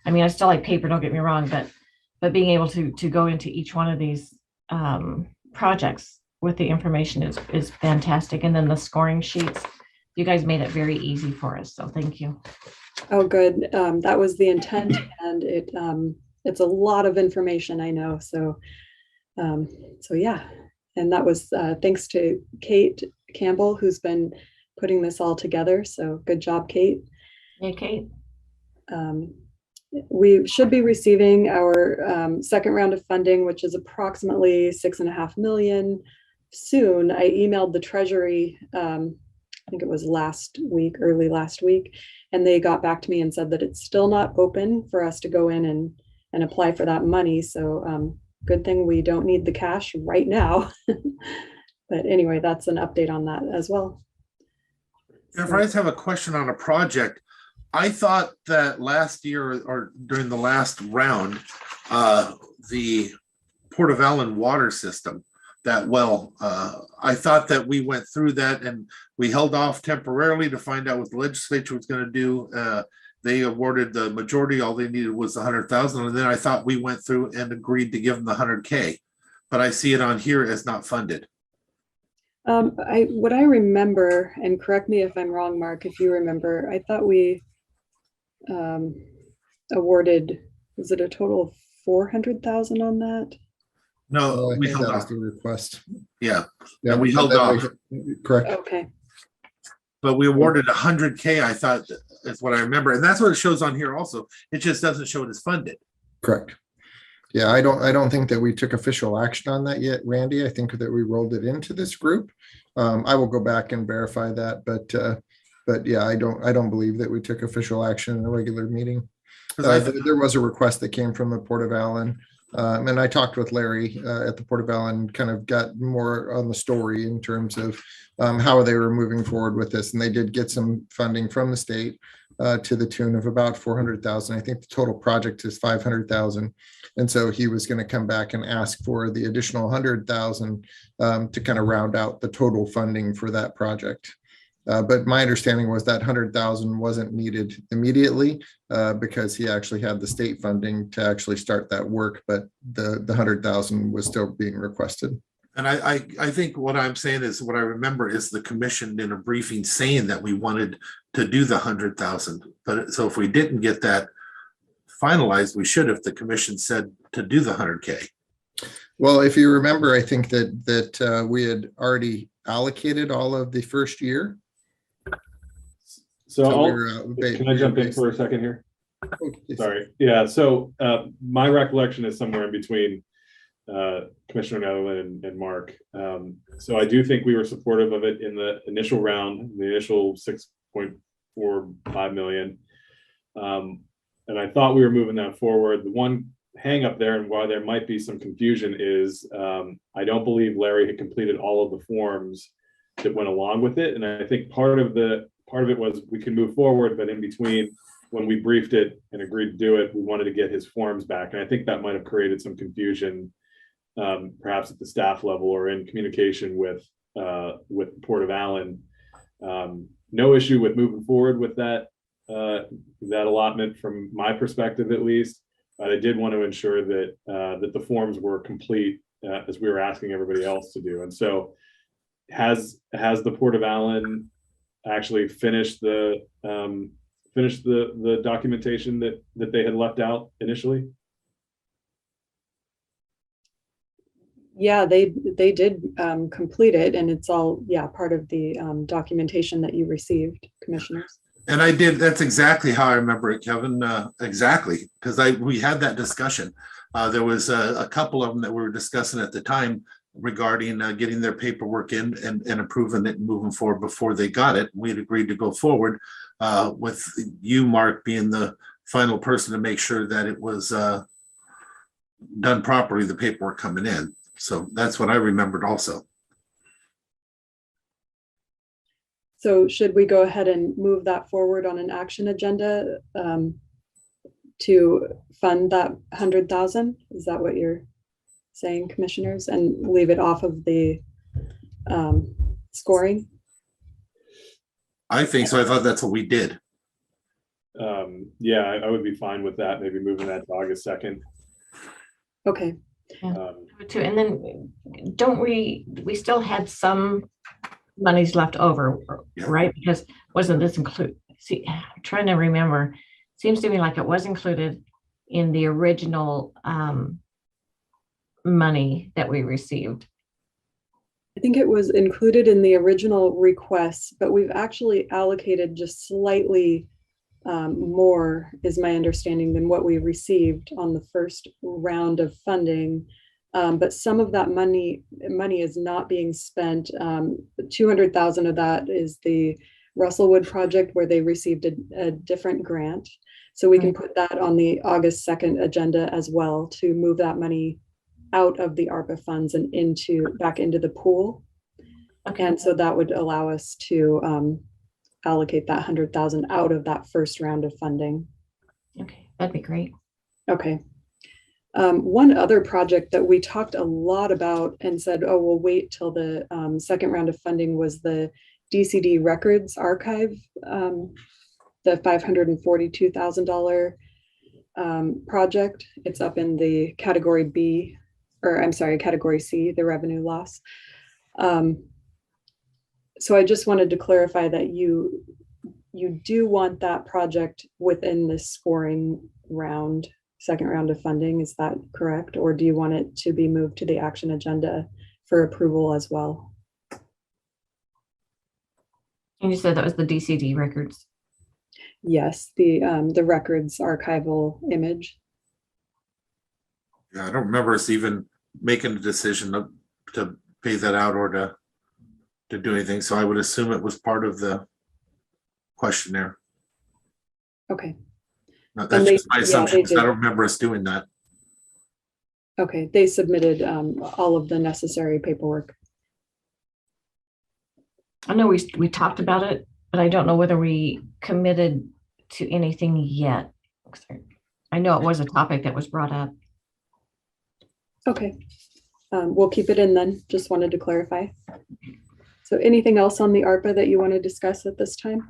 I still like paper, don't get me wrong, but being able to go into each one of these projects with the information is fantastic. And then the scoring sheets, you guys made it very easy for us, so thank you. Oh, good. That was the intent, and it's a lot of information, I know. So yeah, and that was thanks to Kate Campbell, who's been putting this all together. So good job, Kate. Hey, Kate. We should be receiving our second round of funding, which is approximately $6.5 million soon. I emailed the Treasury, I think it was early last week, and they got back to me and said that it's still not open for us to go in and apply for that money. So good thing we don't need the cash right now. But anyway, that's an update on that as well. If I just have a question on a project, I thought that last year or during the last round, the Port of Allen water system, I thought that we went through that and we held off temporarily to find out what the legislature was going to do. They awarded the majority, all they needed was 100,000. And then I thought we went through and agreed to give them the 100K, but I see it on here as not funded. What I remember, and correct me if I'm wrong, Mark, if you remember, I thought we awarded, was it a total of 400,000 on that? No, we held off the request. Yeah, we held off. Correct. Okay. But we awarded 100K, I thought, is what I remember. And that's what it shows on here also. It just doesn't show it as funded. Correct. Yeah, I don't think that we took official action on that yet, Randy. I think that we rolled it into this group. I will go back and verify that, but yeah, I don't believe that we took official action in a regular meeting. There was a request that came from the Port of Allen, and I talked with Larry at the Port of Allen, kind of got more on the story in terms of how they were moving forward with this, and they did get some funding from the state to the tune of about 400,000. I think the total project is 500,000. And so he was going to come back and ask for the additional 100,000 to kind of round out the total funding for that project. But my understanding was that 100,000 wasn't needed immediately because he actually had the state funding to actually start that work, but the 100,000 was still being requested. And I think what I'm saying is what I remember is the commission in a briefing saying that we wanted to do the 100,000. But so if we didn't get that finalized, we should have. The commission said to do the 100K. Well, if you remember, I think that we had already allocated all of the first year. So can I jump in for a second here? Sorry. Yeah. So my recollection is somewhere in between Commissioner Netherland and Mark. So I do think we were supportive of it in the initial round, the initial 6.45 million. And I thought we were moving that forward. The one hang up there, and why there might be some confusion, is I don't believe Larry had completed all of the forms that went along with it. And I think part of it was we can move forward, but in between, when we briefed it and agreed to do it, we wanted to get his forms back. And I think that might have created some confusion, perhaps at the staff level or in communication with the Port of Allen. No issue with moving forward with that allotment from my perspective, at least. But I did want to ensure that that the forms were complete, as we were asking everybody else to do. And so, has the Port of Allen actually finished the documentation that they had left out initially? Yeah, they did complete it, and it's all, yeah, part of the documentation that you received, commissioners. And I did. That's exactly how I remember it, Kevin. Exactly, because we had that discussion. There was a couple of them that we were discussing at the time regarding getting their paperwork in and approving it and moving forward before they got it. We had agreed to go forward with you, Mark, being the final person to make sure that it was done properly, the paperwork coming in. So that's what I remembered also. So should we go ahead and move that forward on an action agenda to fund that 100,000? Is that what you're saying, commissioners, and leave it off of the scoring? I think so. I thought that's what we did. Yeah, I would be fine with that. Maybe moving that to August 2nd. Okay. And then we still had some monies left over, right? Because wasn't this include? See, I'm trying to remember. Seems to me like it was included in the original money that we received. I think it was included in the original request, but we've actually allocated just slightly more, is my understanding, than what we received on the first round of funding. But some of that money is not being spent. 200,000 of that is the Russellwood project, where they received a different grant. So we can put that on the August 2nd agenda as well, to move that money out of the ARPA funds and back into the pool. Okay. And so that would allow us to allocate that 100,000 out of that first round of funding. Okay, that'd be great. Okay. One other project that we talked a lot about and said, oh, we'll wait till the second round of funding, was the DCD Records Archive, the $542,000 project. It's up in the category B, or I'm sorry, category C, the revenue loss. So I just wanted to clarify that you do want that project within this scoring round, second round of funding. Is that correct? Or do you want it to be moved to the action agenda for approval as well? And you said that was the DCD records? Yes, the records archival image. Yeah, I don't remember us even making a decision to pay that out or to do anything. So I would assume it was part of the questionnaire. Okay. No, that's just my assumption, because I don't remember us doing that. Okay, they submitted all of the necessary paperwork. I know we talked about it, but I don't know whether we committed to anything yet. I know it was a topic that was brought up. Okay, we'll keep it in then. Just wanted to clarify. So anything else on the ARPA that you want to discuss at this time?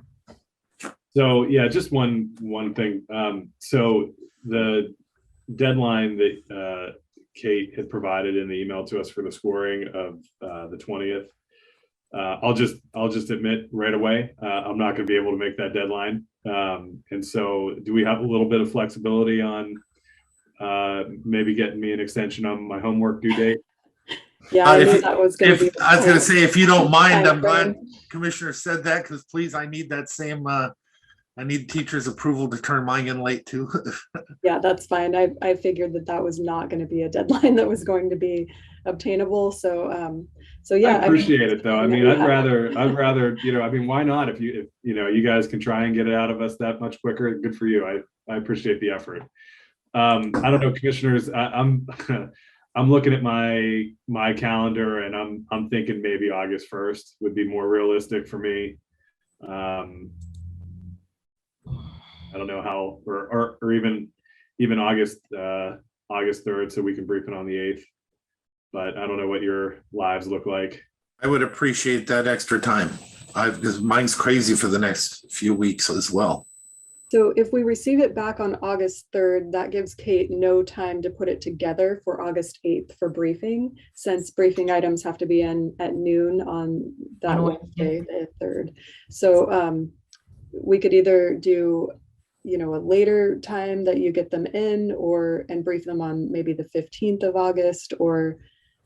So yeah, just one thing. So the deadline that Kate had provided in the email to us for the scoring of the 20th, I'll just admit right away, I'm not going to be able to make that deadline. And so do we have a little bit of flexibility on maybe getting me an extension on my homework due date? Yeah, I knew that was going to be. I was going to say, if you don't mind, I'm glad Commissioner said that, because please, I need that same I need teachers' approval to turn mine in late too. Yeah, that's fine. I figured that was not going to be a deadline that was going to be obtainable. So, so yeah. I appreciate it though. I mean, yeah. I'd rather, I mean, why not? If you guys can try and get it out of us that much quicker, good for you. I appreciate the effort. I don't know, commissioners, I'm looking at my calendar and I'm thinking maybe August 1st would be more realistic for me. I don't know how, or even August 3rd, so we can brief it on the 8th. But I don't know what your lives look like. I would appreciate that extra time. Because mine's crazy for the next few weeks as well. So if we receive it back on August 3rd, that gives Kate no time to put it together for August 8th for briefing, since briefing items have to be in at noon on that On Wednesday, the 3rd. So we could either do, a later time that you get them in, and brief them on maybe the 15th of August, or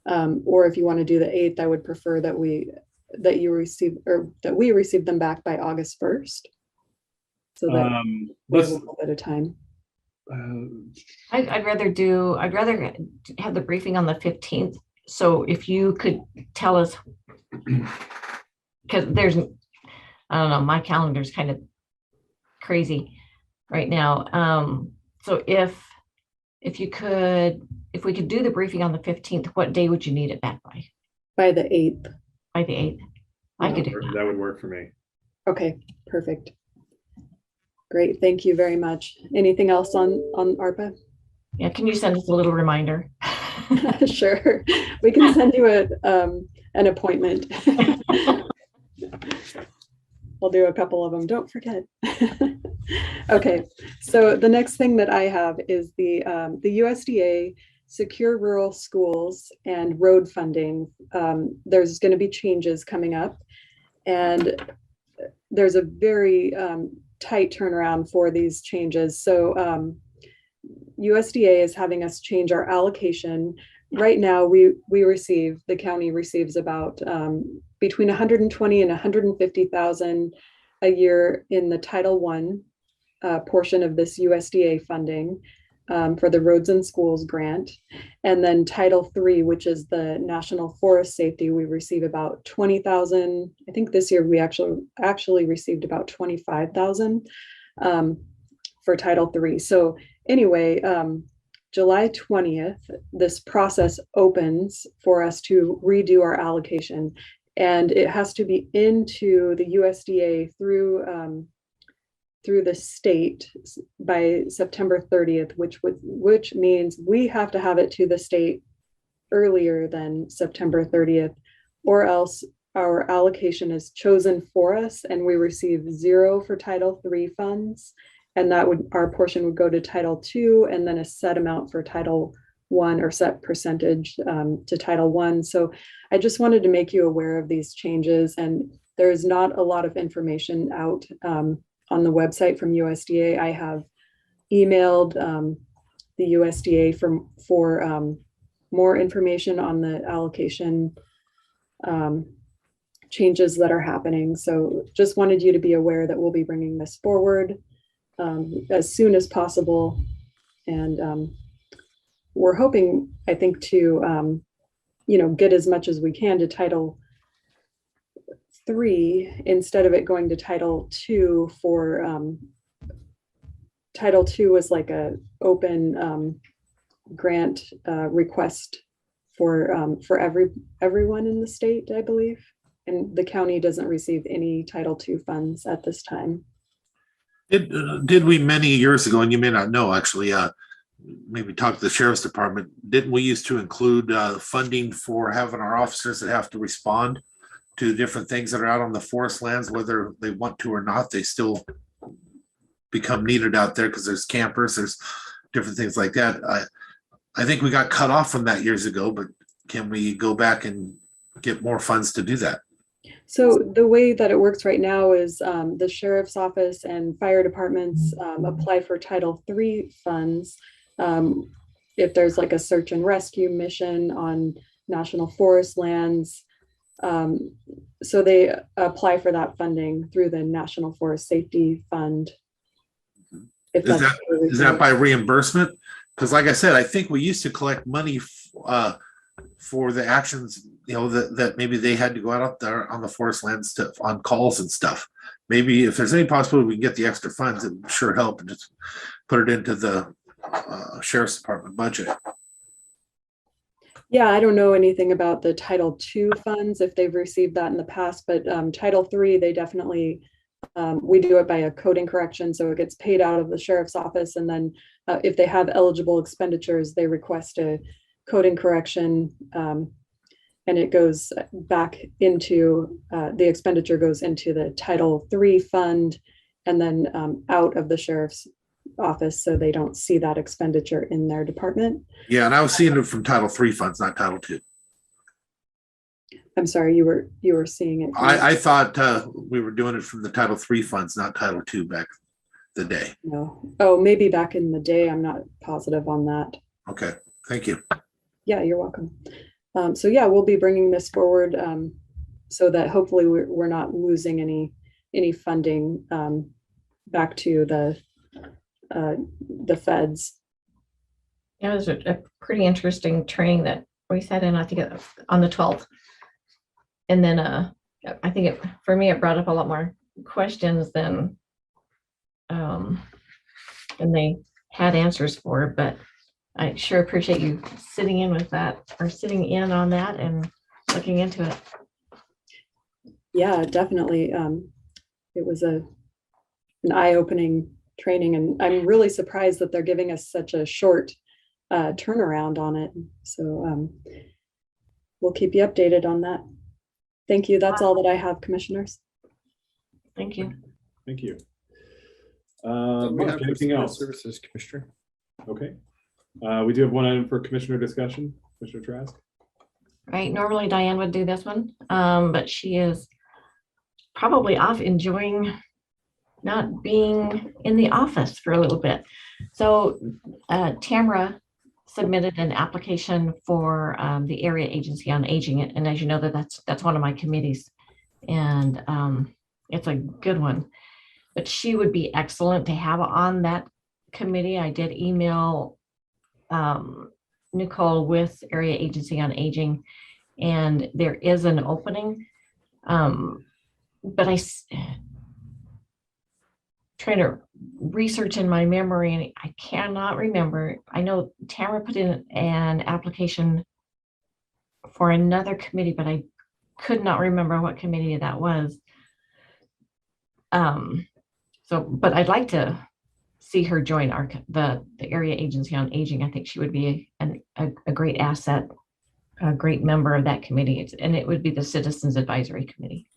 if you want to do the 8th, I would prefer that we receive them back by August 1st. So that we have a little bit of time. I'd rather have the briefing on the 15th. So if you could tell us, because I don't know, my calendar's kind of crazy right now. So if we could do the briefing on the 15th, what day would you need it back by? By the 8th. By the 8th. I could do that. That would work for me. Okay, perfect. Great, thank you very much. Anything else on ARPA? Yeah, can you send us a little reminder? Sure, we can send you an appointment. I'll do a couple of them, don't forget. Okay, so the next thing that I have is the USDA Secure Rural Schools and road funding. There's going to be changes coming up, and there's a very tight turnaround for these changes. So USDA is having us change our allocation. Right now, the county receives about between 120 and 150,000 a year in the Title I portion of this USDA funding for the Roads and Schools grant. And then Title III, which is the National Forest Safety, we receive about 20,000. I think this year we actually received about 25,000 for Title III. So anyway, July 20th, this process opens for us to redo our allocation, and it has to be into the USDA through the state by September 30th, which means we have to have it to the state earlier than September 30th, or else our allocation is chosen for us and we receive 0 for Title III funds. And our portion would go to Title II, and then a set amount for Title I, or set percentage to Title I. So I just wanted to make you aware of these changes, and there's not a lot of information out on the website from USDA. I have emailed the USDA for more information on the allocation changes that are happening. So just wanted you to be aware that we'll be bringing this forward as soon as possible. And we're hoping, I think, to, get as much as we can to Title III instead of it going to Title II for, Title II was like a open grant request for everyone in the state, I believe. And the county doesn't receive any Title II funds at this time. Did we many years ago, and you may not know actually, maybe talk to the sheriff's department, didn't we used to include funding for having our officers that have to respond to different things that are out on the forest lands, whether they want to or not, they still become needed out there because there's campers, there's different things like that. I think we got cut off from that years ago, but can we go back and get more funds to do that? So the way that it works right now is the sheriff's office and fire departments apply for Title III funds. If there's like a search and rescue mission on national forest lands, So they apply for that funding through the National Forest Safety Fund. If Is that's that, is that by reimbursement? Because like I said, I think we used to collect money for the actions, that maybe they had to go out there on the forest lands on calls and stuff. Maybe if there's any possibility we can get the extra funds, it would sure help, and just put it into the sheriff's department budget. Yeah, I don't know anything about the Title II funds, if they've received that in the past, but Title III, they definitely, we do it by a coding correction, so it gets paid out of the sheriff's office, and then if they have eligible expenditures, they request a coding correction, and it goes back into, the expenditure goes into the Title III fund, and then out of the sheriff's office, so they don't see that expenditure in their department. Yeah, and I was seeing it from Title III funds, not Title II. I'm sorry, you were seeing it. I thought we were doing it from the Title III funds, not Title II back the day. No. Oh, maybe back in the day. I'm not positive on that. Okay, thank you. Yeah, you're welcome. So yeah, we'll be bringing this forward so that hopefully we're not losing any funding back to the feds. Yeah, it was a pretty interesting training that we sat in, I think on the 12th. And then I think for me, it brought up a lot more questions than they had answers for, but I sure appreciate you sitting in with that, or sitting in on that and looking into it. Yeah, definitely. It was an eye-opening training, and I'm really surprised that they're giving us such a short turnaround on it. So we'll keep you updated on that. Thank you. That's all that I have, commissioners. Thank you. Thank you. We have Anything else? Services, Commissioner. Okay. We do have one item for commissioner discussion. Commissioner Trask. Right. Normally Diane would do this one, but she is probably off enjoying not being in the office for a little bit. So Tamara submitted an application for the Area Agency on Aging, and as you know, that's one of my committees, and it's a good one. But she would be excellent to have on that committee. I did email Nicole with Area Agency on Aging, and there is an opening, but trying to research in my memory, and I cannot remember. I know Tamara put in an application for another committee, but I could not remember what committee that was. But I'd like to see her join the Area Agency on Aging. I think she would be a great asset, a great member of that committee, and it would be the Citizens Advisory Committee.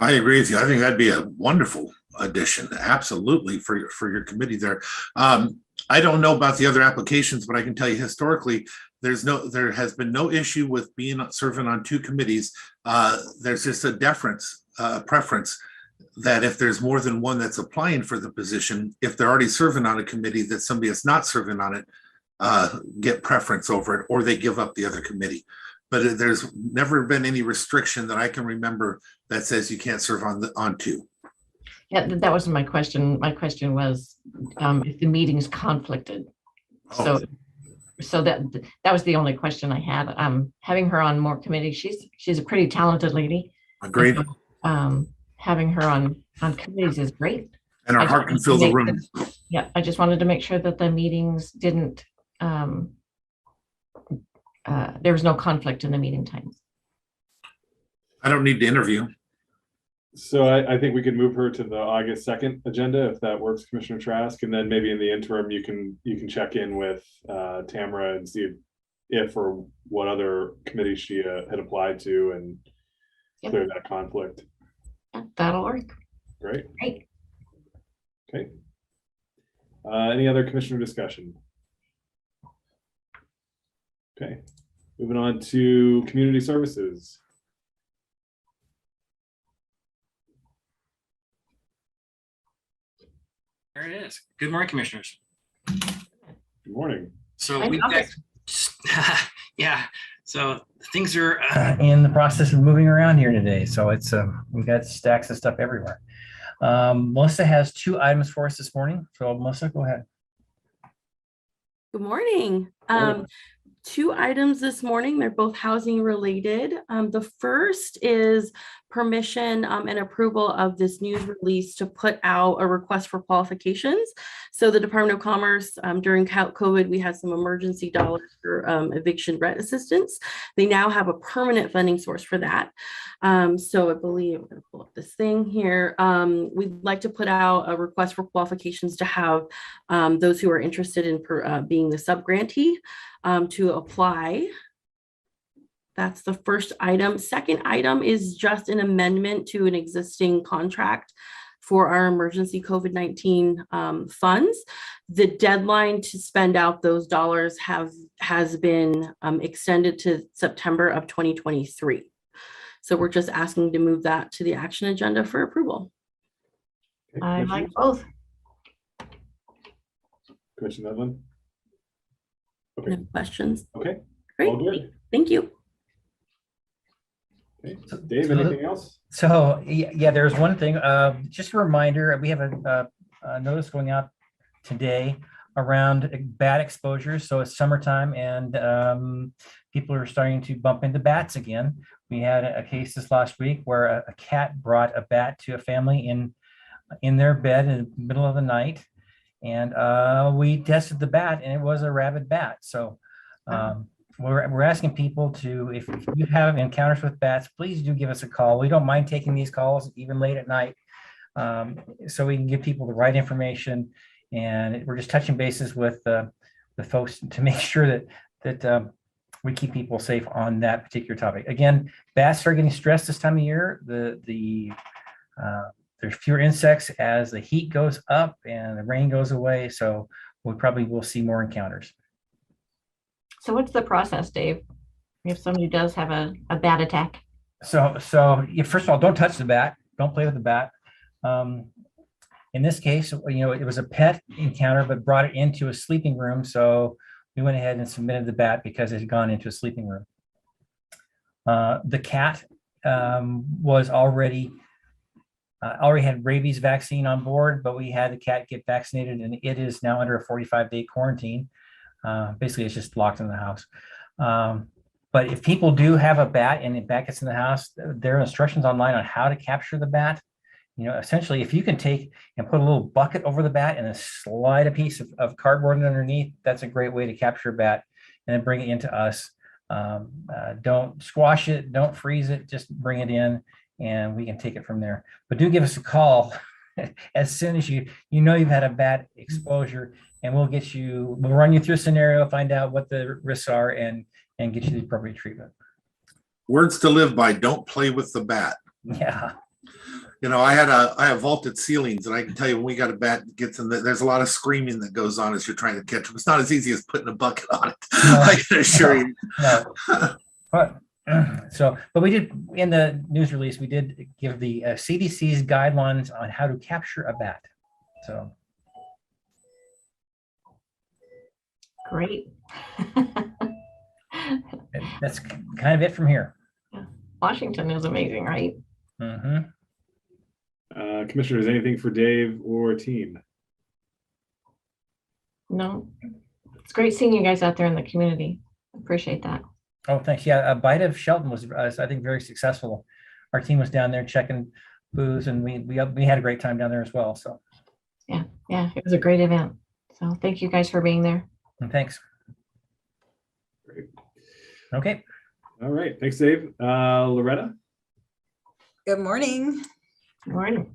I agree with you. I think that'd be a wonderful addition, absolutely, for your committee there. I don't know about the other applications, but I can tell you historically, there has been no issue with serving on two committees. There's just a preference that if there's more than one that's applying for the position, if they're already serving on a committee, that somebody that's not serving on it get preference over it, or they give up the other committee. But there's never been any restriction that I can remember that says you can't serve on two. Yeah, that wasn't my question. My question was if the meetings conflicted. Oh. So that was the only question I had. Having her on more committees, she's a pretty talented lady. Agreed. So, having her on committees is great. And our heart can fill the room. Yeah, I just wanted to make sure that the meetings didn't, there was no conflict in the meeting times. I don't need to interview. So I think we could move her to the August 2nd agenda if that works, Commissioner Trask, and then maybe in the interim you can check in with Tamara and see if or what other committee she had applied to and clear that conflict. That'll work. Great. Great. Okay. Any other commissioner discussion? Okay. Moving on to community services. There it is. Good morning, commissioners. Good morning. So Hi, we've got, Yeah, so things are in the process of moving around here today. So it's we've got stacks of stuff everywhere. Melissa has 2 items for us this morning. So Melissa, go ahead. Good morning. 2 items this morning. They're both housing related. The first is permission and approval of this news release to put out a request for qualifications. So the Department of Commerce, during COVID, we had some emergency dollars for eviction rent assistance. They now have a permanent funding source for that. So I believe I'm going to pull up this thing here. We'd like to put out a request for qualifications to have those who are interested in being the sub-grantee to apply. That's the first item. Second item is just an amendment to an existing contract for our emergency COVID-19 funds. The deadline to spend out those dollars has been extended to September of 2023. So we're just asking to move that to the action agenda for approval. I like both. Commissioner Medlin? Okay. No questions? Okay. Great. All good. Thank you. Okay. Dave, anything else? So yeah, there's one thing. Just a reminder, we have a notice going out today around bat exposures. So it's summertime and people are starting to bump into bats again. We had a case this last week where a cat brought a bat to a family in their bed in the middle of the night. And we tested the bat and it was a rabid bat. So we're asking people to, if you have encounters with bats, please do give us a call. We don't mind taking these calls even late at night, so we can give people the right information. And we're just touching bases with the folks to make sure that we keep people safe on that particular topic. Again, bats are getting stressed this time of year. There's fewer insects as the heat goes up and the rain goes away. So we probably will see more encounters. So what's the process, Dave, if somebody does have a bat attack? So first of all, don't touch the bat. Don't play with the bat. In this case, it was a pet encounter, but brought it into a sleeping room. So we went ahead and submitted the bat because it had gone into a sleeping room. The cat was already had rabies vaccine on board, but we had the cat get vaccinated and it is now under a 45-day quarantine. Basically, it's just locked in the house. But if people do have a bat and the bat gets in the house, there are instructions online on how to capture the bat. Essentially, if you can take and put a little bucket over the bat and then slide a piece of cardboard underneath, that's a great way to capture a bat and then bring it into us. Don't squash it, don't freeze it, just bring it in and we can take it from there. But do give us a call as soon as you've had a bat exposure, and we'll run you through a scenario, find out what the risks are and get you the appropriate treatment. Words to live by: don't play with the bat. Yeah. I have vaulted ceilings, and I can tell you when we got a bat that gets in there's a lot of screaming that goes on as you're trying to catch them. It's not as easy as putting a bucket on it. No, I can assure you. No. But we did, in the news release, we did give the CDC's guidelines on how to capture a bat. So. Great. That's kind of it from here. Yeah. Washington is amazing, right? Mm-hmm. Commissioners, anything for Dave or team? No, it's great seeing you guys out there in the community. Appreciate that. Oh, thanks. Yeah, a bite of Shelton was, I think, very successful. Our team was down there checking booths, and we had a great time down there as well. So, yeah, it was a great event. So, thank you guys for being there. And thanks. Great. Okay. All right. Thanks, Dave. Loretta. Good morning. Good morning.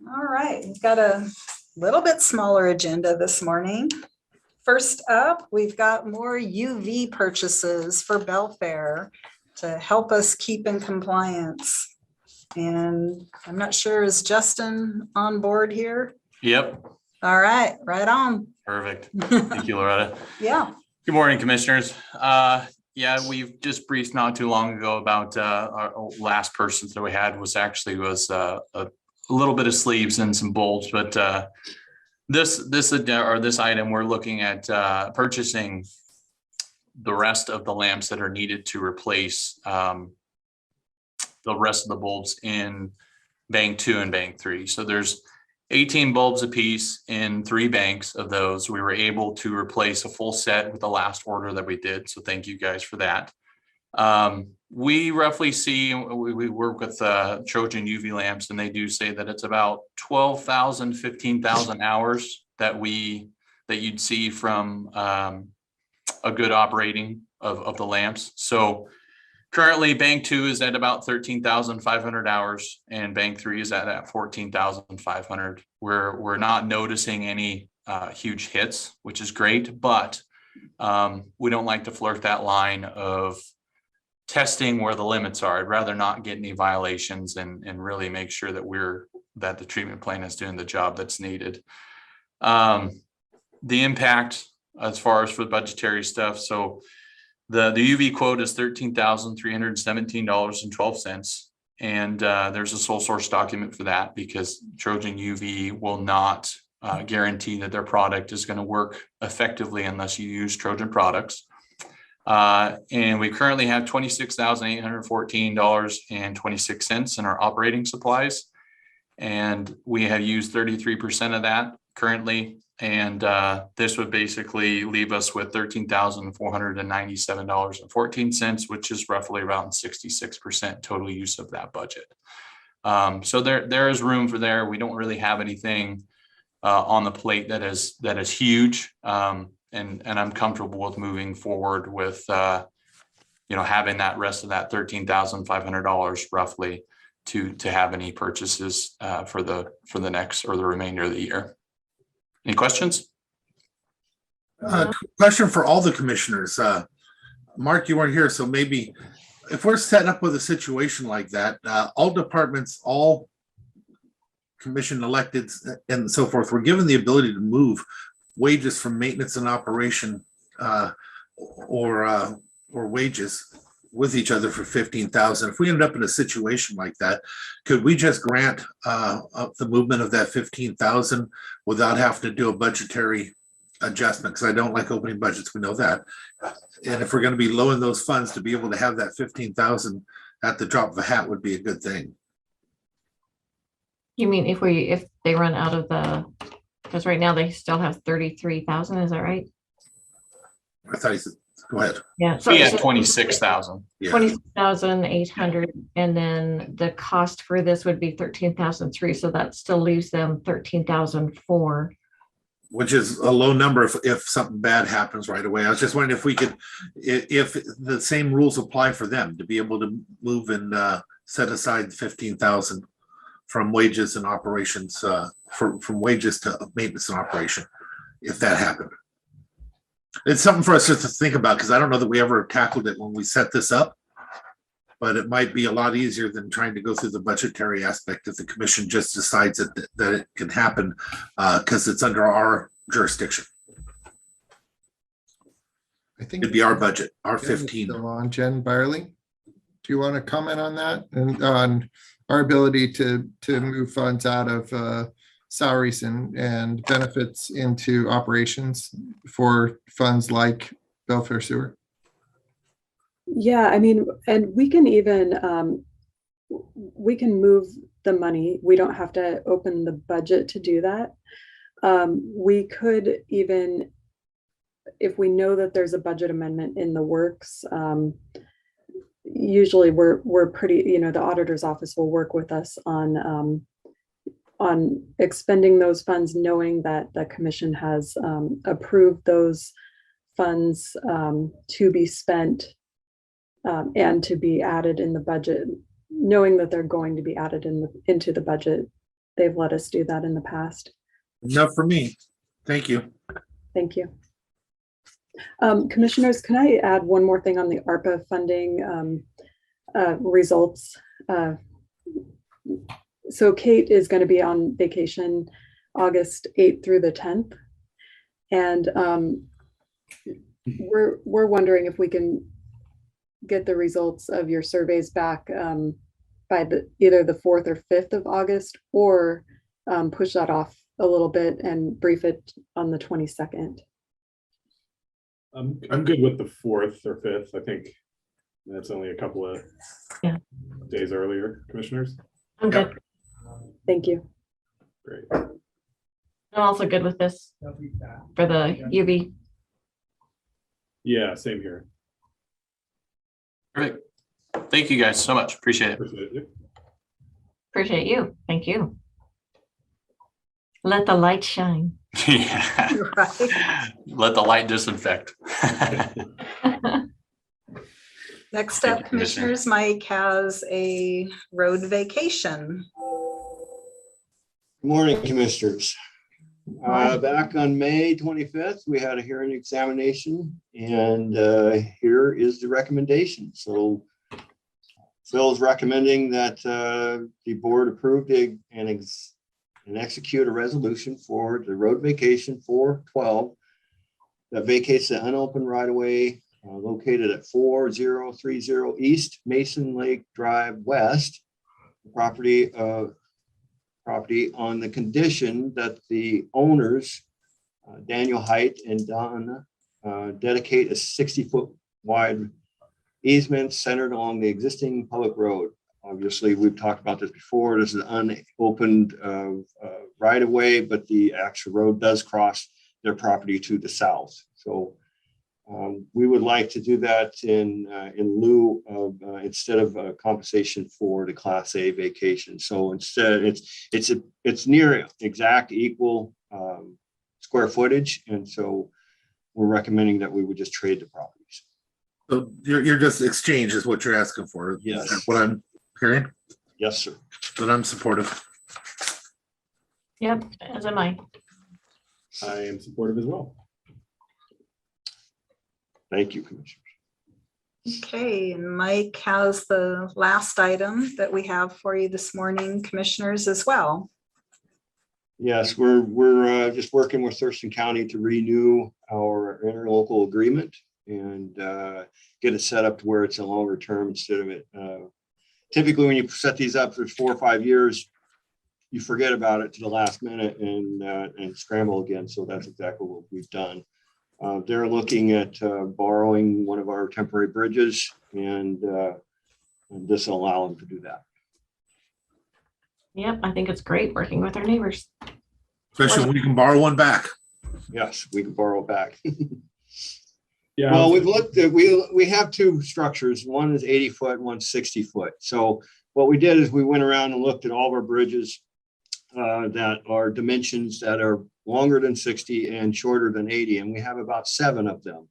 All right, we've got a little bit smaller agenda this morning. First up, we've got more UV purchases for Belfair to help us keep in compliance. And I'm not sure, is Justin on board here? Yep. All right, right on. Perfect. Thank you, Loretta. Yeah. Good morning, commissioners. Yeah, we've just briefed not too long ago about our last purchase that we had was a little bit of sleeves and some bolts, but this item we're looking at purchasing the rest of the lamps that are needed to replace the rest of the bulbs in bank 2 and bank 3. So there's 18 bulbs apiece in 3 banks of those. We were able to replace a full set with the last order that we did. So thank you guys for that. We roughly see, we work with Trojan UV lamps, and they do say that it's about 12,000, 15,000 hours that you'd see from a good operating of the lamps. So currently bank 2 is at about 13,500 hours and bank 3 is at 14,500. We're not noticing any huge hits, which is great, but we don't like to flirt that line of testing where the limits are. I'd rather not get any violations and really make sure that the treatment plan is doing the job that's needed. The impact as far as for the budgetary stuff. So the UV quote is $13,317.12. And there's a sole source document for that because Trojan UV will not guarantee that their product is going to work effectively unless you use Trojan products. And we currently have $26,814.26 in our operating supplies. And we have used 33% of that currently. And this would basically leave us with $13,497.14, which is roughly around 66% total use of that budget. So there is room for there. We don't really have anything on the plate that is huge. And I'm comfortable with moving forward with, having that rest of that $13,500 roughly to have any purchases for the next or the remainder of the year. Any questions? Question for all the commissioners. Mark, you weren't here, so maybe if we're setting up with a situation like that, all departments, all commission electeds and so forth, we're given the ability to move wages from maintenance and operation or wages with each other for 15,000. If we end up in a situation like that, could we just grant the movement of that 15,000 without having to do a budgetary adjustment? Because I don't like opening budgets, we know that. And if we're going to be low in those funds, to be able to have that 15,000 at the drop of a hat would be a good thing. You mean if they run out of because right now they still have 33,000, is that right? I thought he said, go ahead. Yeah. So yeah, 26,000. Yeah. 26,800, and then the cost for this would be 13,003. So that still leaves them 13,004. Which is a low number if something bad happens right away. I was just wondering if we could, if the same rules apply for them to be able to move and set aside 15,000 from wages and operations, from wages to maintenance and operation, if that happened. It's something for us just to think about, because I don't know that we ever tackled it when we set this up, but it might be a lot easier than trying to go through the budgetary aspect if the commission just decides that it can happen because it's under our jurisdiction. I think it'd be our budget, our Jen 15. Still on. Jen Byerly, do you want to comment on that and on our ability to move funds out of salaries and benefits into operations for funds like welfare sewer? Yeah, I mean, and we can even, we can move the money. We don't have to open the budget to do that. We could even, if we know that there's a budget amendment in the works, usually we're pretty, the auditor's office will work with us on expending those funds, knowing that the commission has approved those funds to be spent and to be added in the budget, knowing that they're going to be added into the budget. They've let us do that in the past. Enough for me. Thank you. Thank you. Commissioners, can I add one more thing on the ARPA funding results? So Kate is going to be on vacation August 8th through the 10th. And we're wondering if we can get the results of your surveys back by either the 4th or 5th of August, or push that off a little bit and brief it on the 22nd. I'm good with the 4th or 5th. I think that's only a couple of days earlier, commissioners. I'm good. Thank you. Great. I'm also good with this for the UV. Yeah, same here. Great. Thank you guys so much. Appreciate it. Appreciate it. Appreciate you. Thank you. Let the light shine. Yeah. Right. Let the light disinfect. Next Thank up, you, Commissioner. Commissioners, Mike has a road vacation. Good morning, Commissioners. Back on May 25th, we had a hearing examination, and here is the recommendation. So Phil's recommending that the board approve and execute a resolution for the road vacation 412 that vacates the unopened right-of-way located at 4030 East Mason Lake Drive West, property on the condition that the owners, Daniel Height and Don, dedicate a 60-foot wide easement centered along the existing public road. Obviously, we've talked about this before. This is unopened right of way, but the actual road does cross their property to the south. So we would like to do that in lieu of instead of compensation for the Class A vacation. So instead, it's near exact equal square footage, and so we're recommending that we would just trade the properties. So you're just exchange is what you're asking for. Yes. Is that what I'm hearing? Yes, sir. But I'm supportive. Yep, as am I. I am supportive as well. Thank you, Commissioners. Okay, and Mike has the last item that we have for you this morning, Commissioners, as well. Yes, we're just working with Thurston County to renew our interlocal agreement and get it set up to where it's a longer term instead of it. Typically, when you set these up for 4 or 5 years, you forget about it to the last minute and scramble again. So that's exactly what we've done. They're looking at borrowing one of our temporary bridges, and this will allow them to do that. Yep, I think it's great working with our neighbors. Especially when you can borrow one back. Yes, we can borrow it back. Yeah. Well, we've looked at, we have 2 structures. One is 80 foot and one's 60 foot. So what we did is we went around and looked at all of our bridges that are dimensions that are longer than 60 and shorter than 80. And we have about 7 of them.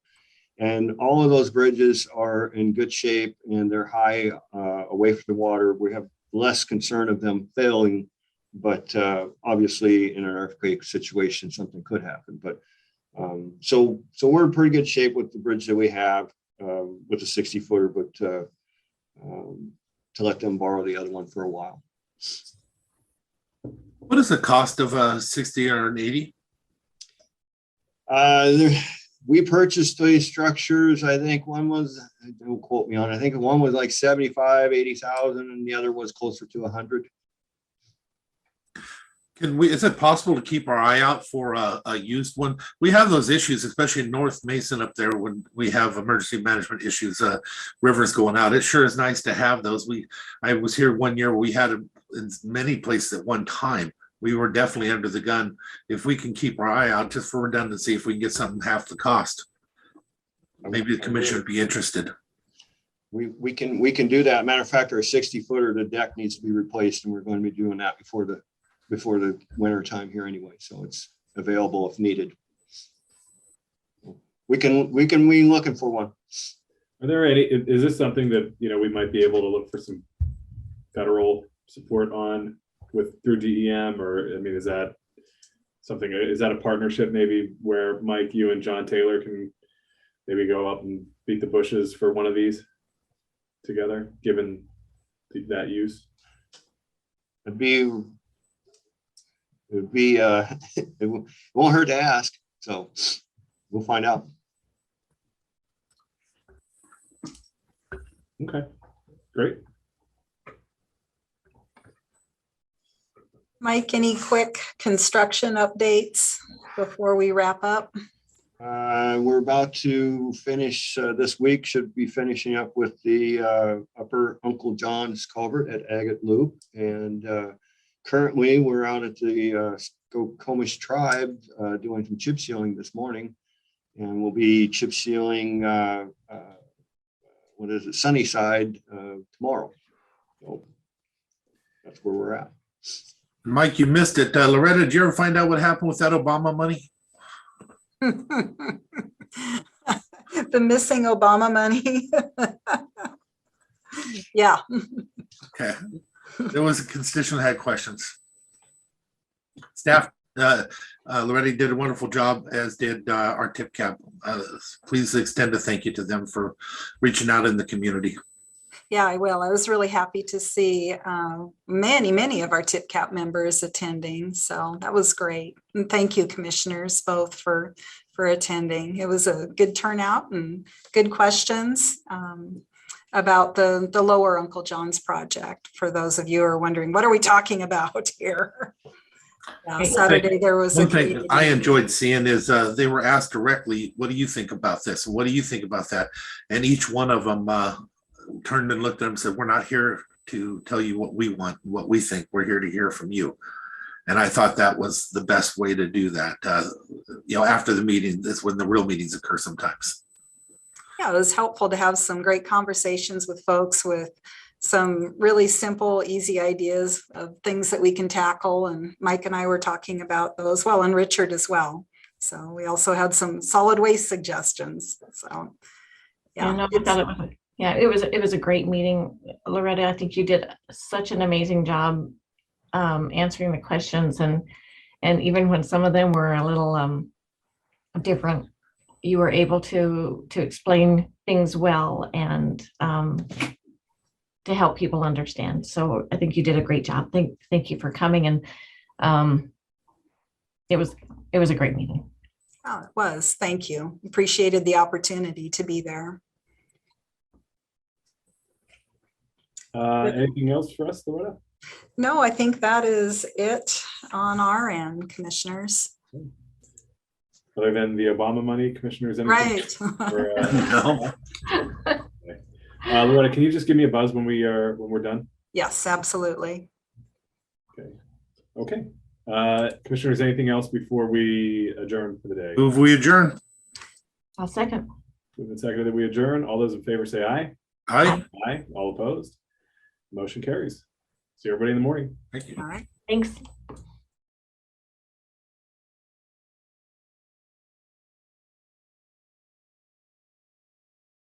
And all of those bridges are in good shape and they're high away from the water. We have less concern of them failing, but obviously in an earthquake situation, something could happen. But so we're in pretty good shape with the bridge that we have with the 60 footer, but to let them borrow the other one for a while. What is the cost of a 60 or an 80? We purchased 3 structures. I think one was, don't quote me on it, I think one was like 75, 80,000 and the other was closer to 100. Is it possible to keep our eye out for a used one? We have those issues, especially in North Mason up there when we have emergency management issues, rivers going out. It sure is nice to have those. I was here one year where we had them in many places at one time. We were definitely under the gun. If we can keep our eye out just for redundancy, if we can get something half the cost, maybe the commission would be interested. We can do that. Matter of fact, our 60 footer, the deck needs to be replaced and we're going to be doing that before the winter time here anyway. So it's available if needed. We can be looking for one. Are there any, is this something that, we might be able to look for some federal support on through DEM, or, I mean, is that a partnership maybe where Mike, you and John Taylor can maybe go up and beat the bushes for one of these together, given that use? It won't hurt to ask, so we'll find out. Okay, great. Mike, any quick construction updates before we wrap up? We're about to finish this week, should be finishing up with the upper Uncle John's culvert at Agate Loop. And currently we're out at the Skokomish tribe doing some chip sealing this morning. And we'll be chip sealing, Sunnyside tomorrow. So that's where we're at. Mike, you missed it. Loretta, did you ever find out what happened with that Obama money? The missing Obama money. Yeah. Okay. There was a constituent who had questions. Staff, Loretta did a wonderful job, as did our tip cap. Please extend a thank you to them for reaching out in the community. Yeah, I will. I was really happy to see many of our tip cap members attending. So that was great. And thank you, commissioners, both for attending. It was a good turnout and good questions about the lower Uncle John's project. For those of you who are wondering, what are we talking about here? Yeah, Saturday there was one thing I enjoyed seeing is they were asked directly, what do you think about this? What do you think about that? And each one of them turned and looked at them and said, we're not here to tell you what we want, what we think. We're here to hear from you. And I thought that was the best way to do that. After the meeting, that's when the real meetings occur sometimes. Yeah, it was helpful to have some great conversations with folks with some really simple, easy ideas of things that we can tackle. And Mike and I were talking about those, well, and Richard as well. So we also had some solid waste suggestions. So yeah, it was a great meeting. Loretta, I think you did such an amazing job answering the questions, and even when some of them were a little different, you were able to explain things well and to help people understand. So I think you did a great job. Thank you for coming, and it was a great meeting. Oh, it was. Thank you. Appreciated the opportunity to be there. Anything else for us, Loretta? No, I think that is it on our end, commissioners. Other than the Obama money, commissioners? Anything? Right. No. Loretta, can you just give me a buzz when we're done? Yes, absolutely. Okay. Commissioners, anything else before we adjourn for the day? Move we adjourn. I'll second. Moving second that we adjourn. All those in favor say aye. Aye. Aye. All opposed? Motion carries. See everybody in the morning. Thank you. All right. Thanks.